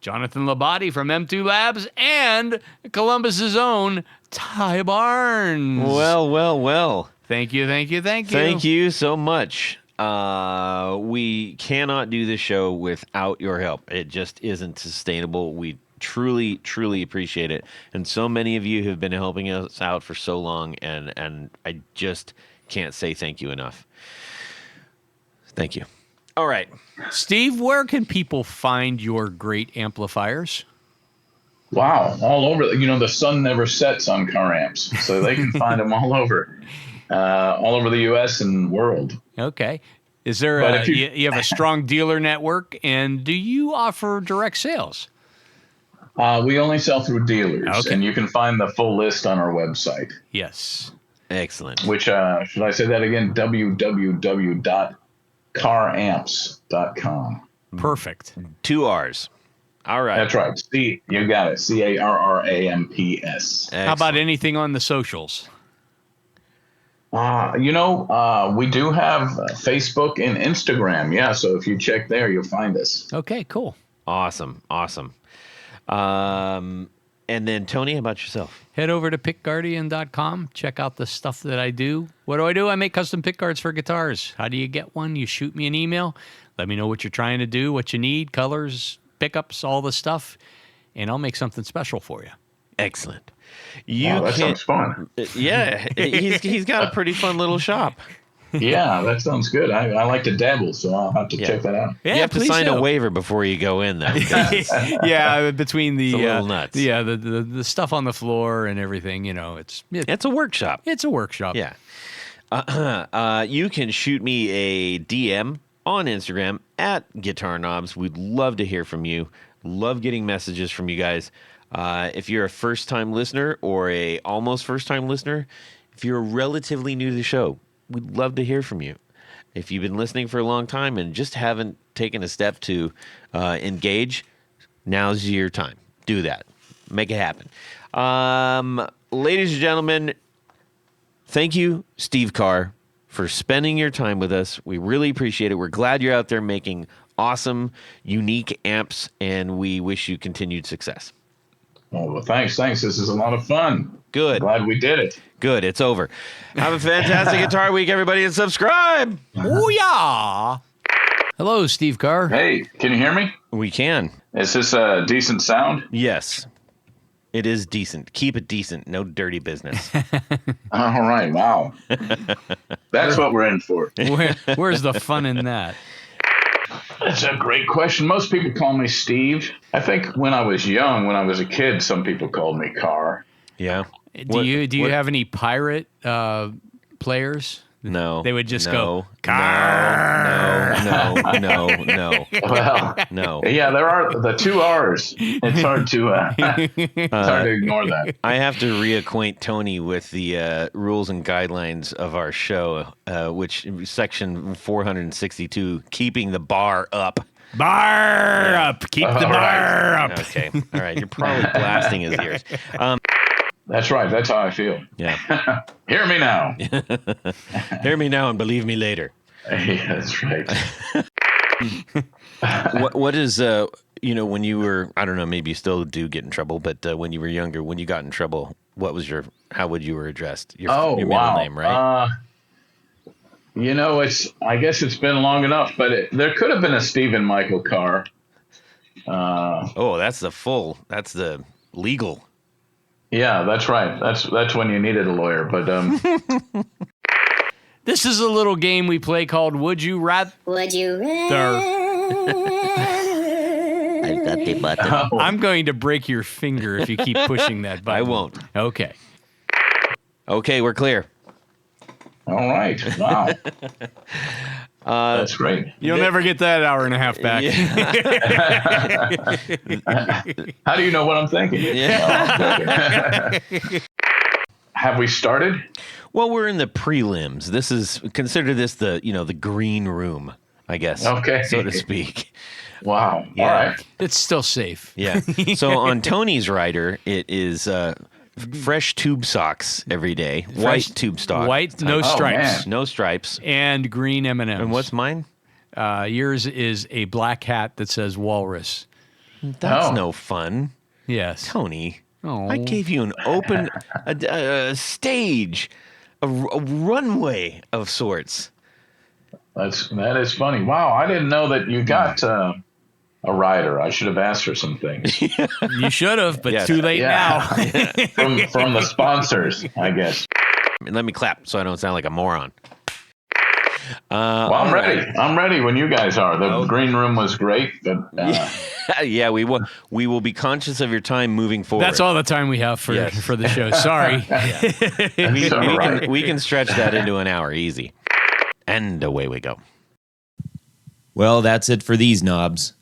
Jonathan Labate from M2 Labs, and Columbus's own Ty Barnes.
Well.
Thank you.
Thank you so much. We cannot do this show without your help. It just isn't sustainable. We truly, truly appreciate it. And so many of you have been helping us out for so long, and I just can't say thank you enough. Thank you. All right.
Steve, where can people find your great amplifiers?
Wow, all over. The sun never sets on Carr Amps, so they can find them all over the U.S. and world.
Okay. Is there you have a strong dealer network, and do you offer direct sales?
We only sell through dealers,
Okay.
and you can find the full list on our website.
Yes.
Excellent.
Which, should I say that again? www.carramps.com.
Perfect.
2 R's. All right.
That's right. You got it. CARRAMPS.
How about anything on the socials?
We do have Facebook and Instagram. Yeah, so if you check there, you'll find us.
Okay, cool.
Awesome. And then, Tony, how about yourself?
Head over to pickguardian.com. Check out the stuff that I do. What do? I make custom pick guards for guitars. How do you get one? You shoot me an email. Let me know what you're trying to do, what you need, colors, pickups, all the stuff, and I'll make something special for you.
Excellent.
That sounds fun.
Yeah, he's got a pretty fun little shop.
Yeah, that sounds good. I like to dabble, so I'll have to check that out.
Yeah,
you have to
please
sign
do.
a waiver before you go in, though.
Yeah, between the
It's a little nuts.
the stuff on the floor and everything, it's
It's a workshop.
it's a workshop.
Yeah. You can shoot me a DM on Instagram at Guitar Knobs. We'd love to hear from you. Love getting messages from you guys. If you're a first-time listener or a almost first-time listener, if you're relatively new to the show, we'd love to hear from you. If you've been listening for a long time and just haven't taken a step to engage, now's your time. Do that. Make it happen. Ladies and gentlemen, thank you, Steve Carr, for spending your time with us. We really appreciate it. We're glad you're out there making awesome, unique amps, and we wish you continued success.
Oh, well, thanks. This is a lot of fun.
Good.
Glad we did it.
Good. It's over. Have a fantastic Guitar Week, everybody, and subscribe.
Oh yeah. Hello, Steve Carr.
Hey, can you hear me?
We can.
Is this a decent sound?
Yes. It is decent. Keep it decent. No dirty business.
All right. Wow. That's what we're in for.
Where's the fun in that?
That's a great question. Most people call me Steve. I think when I was young, when I was a kid, some people called me Carr.
Yeah.
Do you have any pirate players?
No.
They would just
no,
go, Carr.
No.
Well,
No.
yeah, there are the 2 R's. It's hard to ignore that.
I have to reacquaint Tony with the rules and guidelines of our show, which section 462, keeping the bar up.
Bar up. Keep the bar up.
Okay. All right. You're probably blasting his ears.
That's right. That's how I feel.
Yeah.
Hear me now.
Hear me now and believe me later.
Yeah, that's right.
What is when you were, I don't know, maybe you still do get in trouble, but when you were younger, when you got in trouble, how would you were addressed? Your middle name, right?
I guess it's been long enough, but there could have been a Stephen Michael Carr.
That's the legal.
Yeah, that's right. That's when you needed a lawyer. But
this is a little game we play called Would You Rather.
Would you rather?
I've got the button.
I'm going to break your finger if you keep pushing that button.
I won't.
Okay.
Okay, we're clear.
All right. Wow. That's great.
You'll never get that hour and a half back.
How do you know what I'm thinking?
Yeah.
have we started?
Well, we're in the prelims. Consider this the green room, I guess.
Okay.
So to speak.
Wow.
Yeah.
All right.
It's still safe.
Yeah. So on Tony's rider, it is fresh tube socks every day. White tube socks.
White, no stripes.
man.
No stripes.
And green M&Ms.
And what's mine?
Yours is a black hat that says walrus.
That's
Oh.
no fun.
Yes.
Tony,
Oh.
I gave you an open a stage, a runway of sorts.
That is funny. Wow, I didn't know that you got a rider. I should have asked for some things
You should have, but
Yes.
too late now.
from the sponsors, I guess.
Let me clap so I don't sound like a moron.
Well, I'm ready. I'm ready when you guys are. The
Oh.
green room was great, but
Yeah, we will be conscious of your time moving forward.
That's all the time we have for
Yes.
for the show. Sorry.
we,
all
we
right.
can, we can stretch that into an hour easy. And away we go.
Well, that's it for these knobs.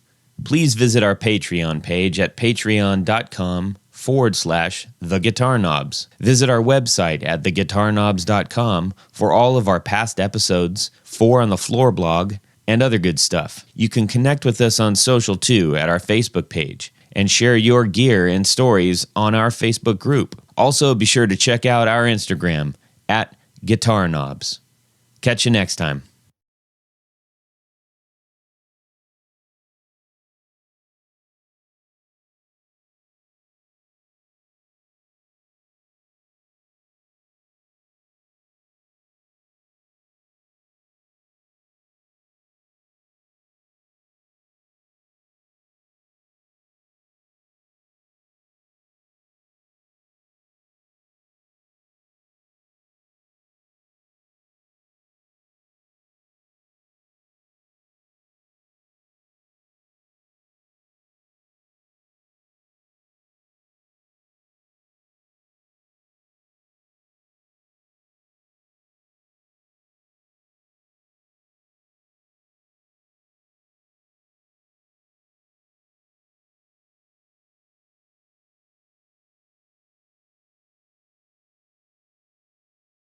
Please visit our Patreon page at patreon.com/theguitarknobs. Visit our website at theguitarknobs.com for all of our past episodes, 4 on the Floor blog, and other good stuff. You can connect with us on social too at our Facebook page and share your gear and stories on our Facebook group. Also, be sure to check out our Instagram at Guitar Knobs. Catch you next time.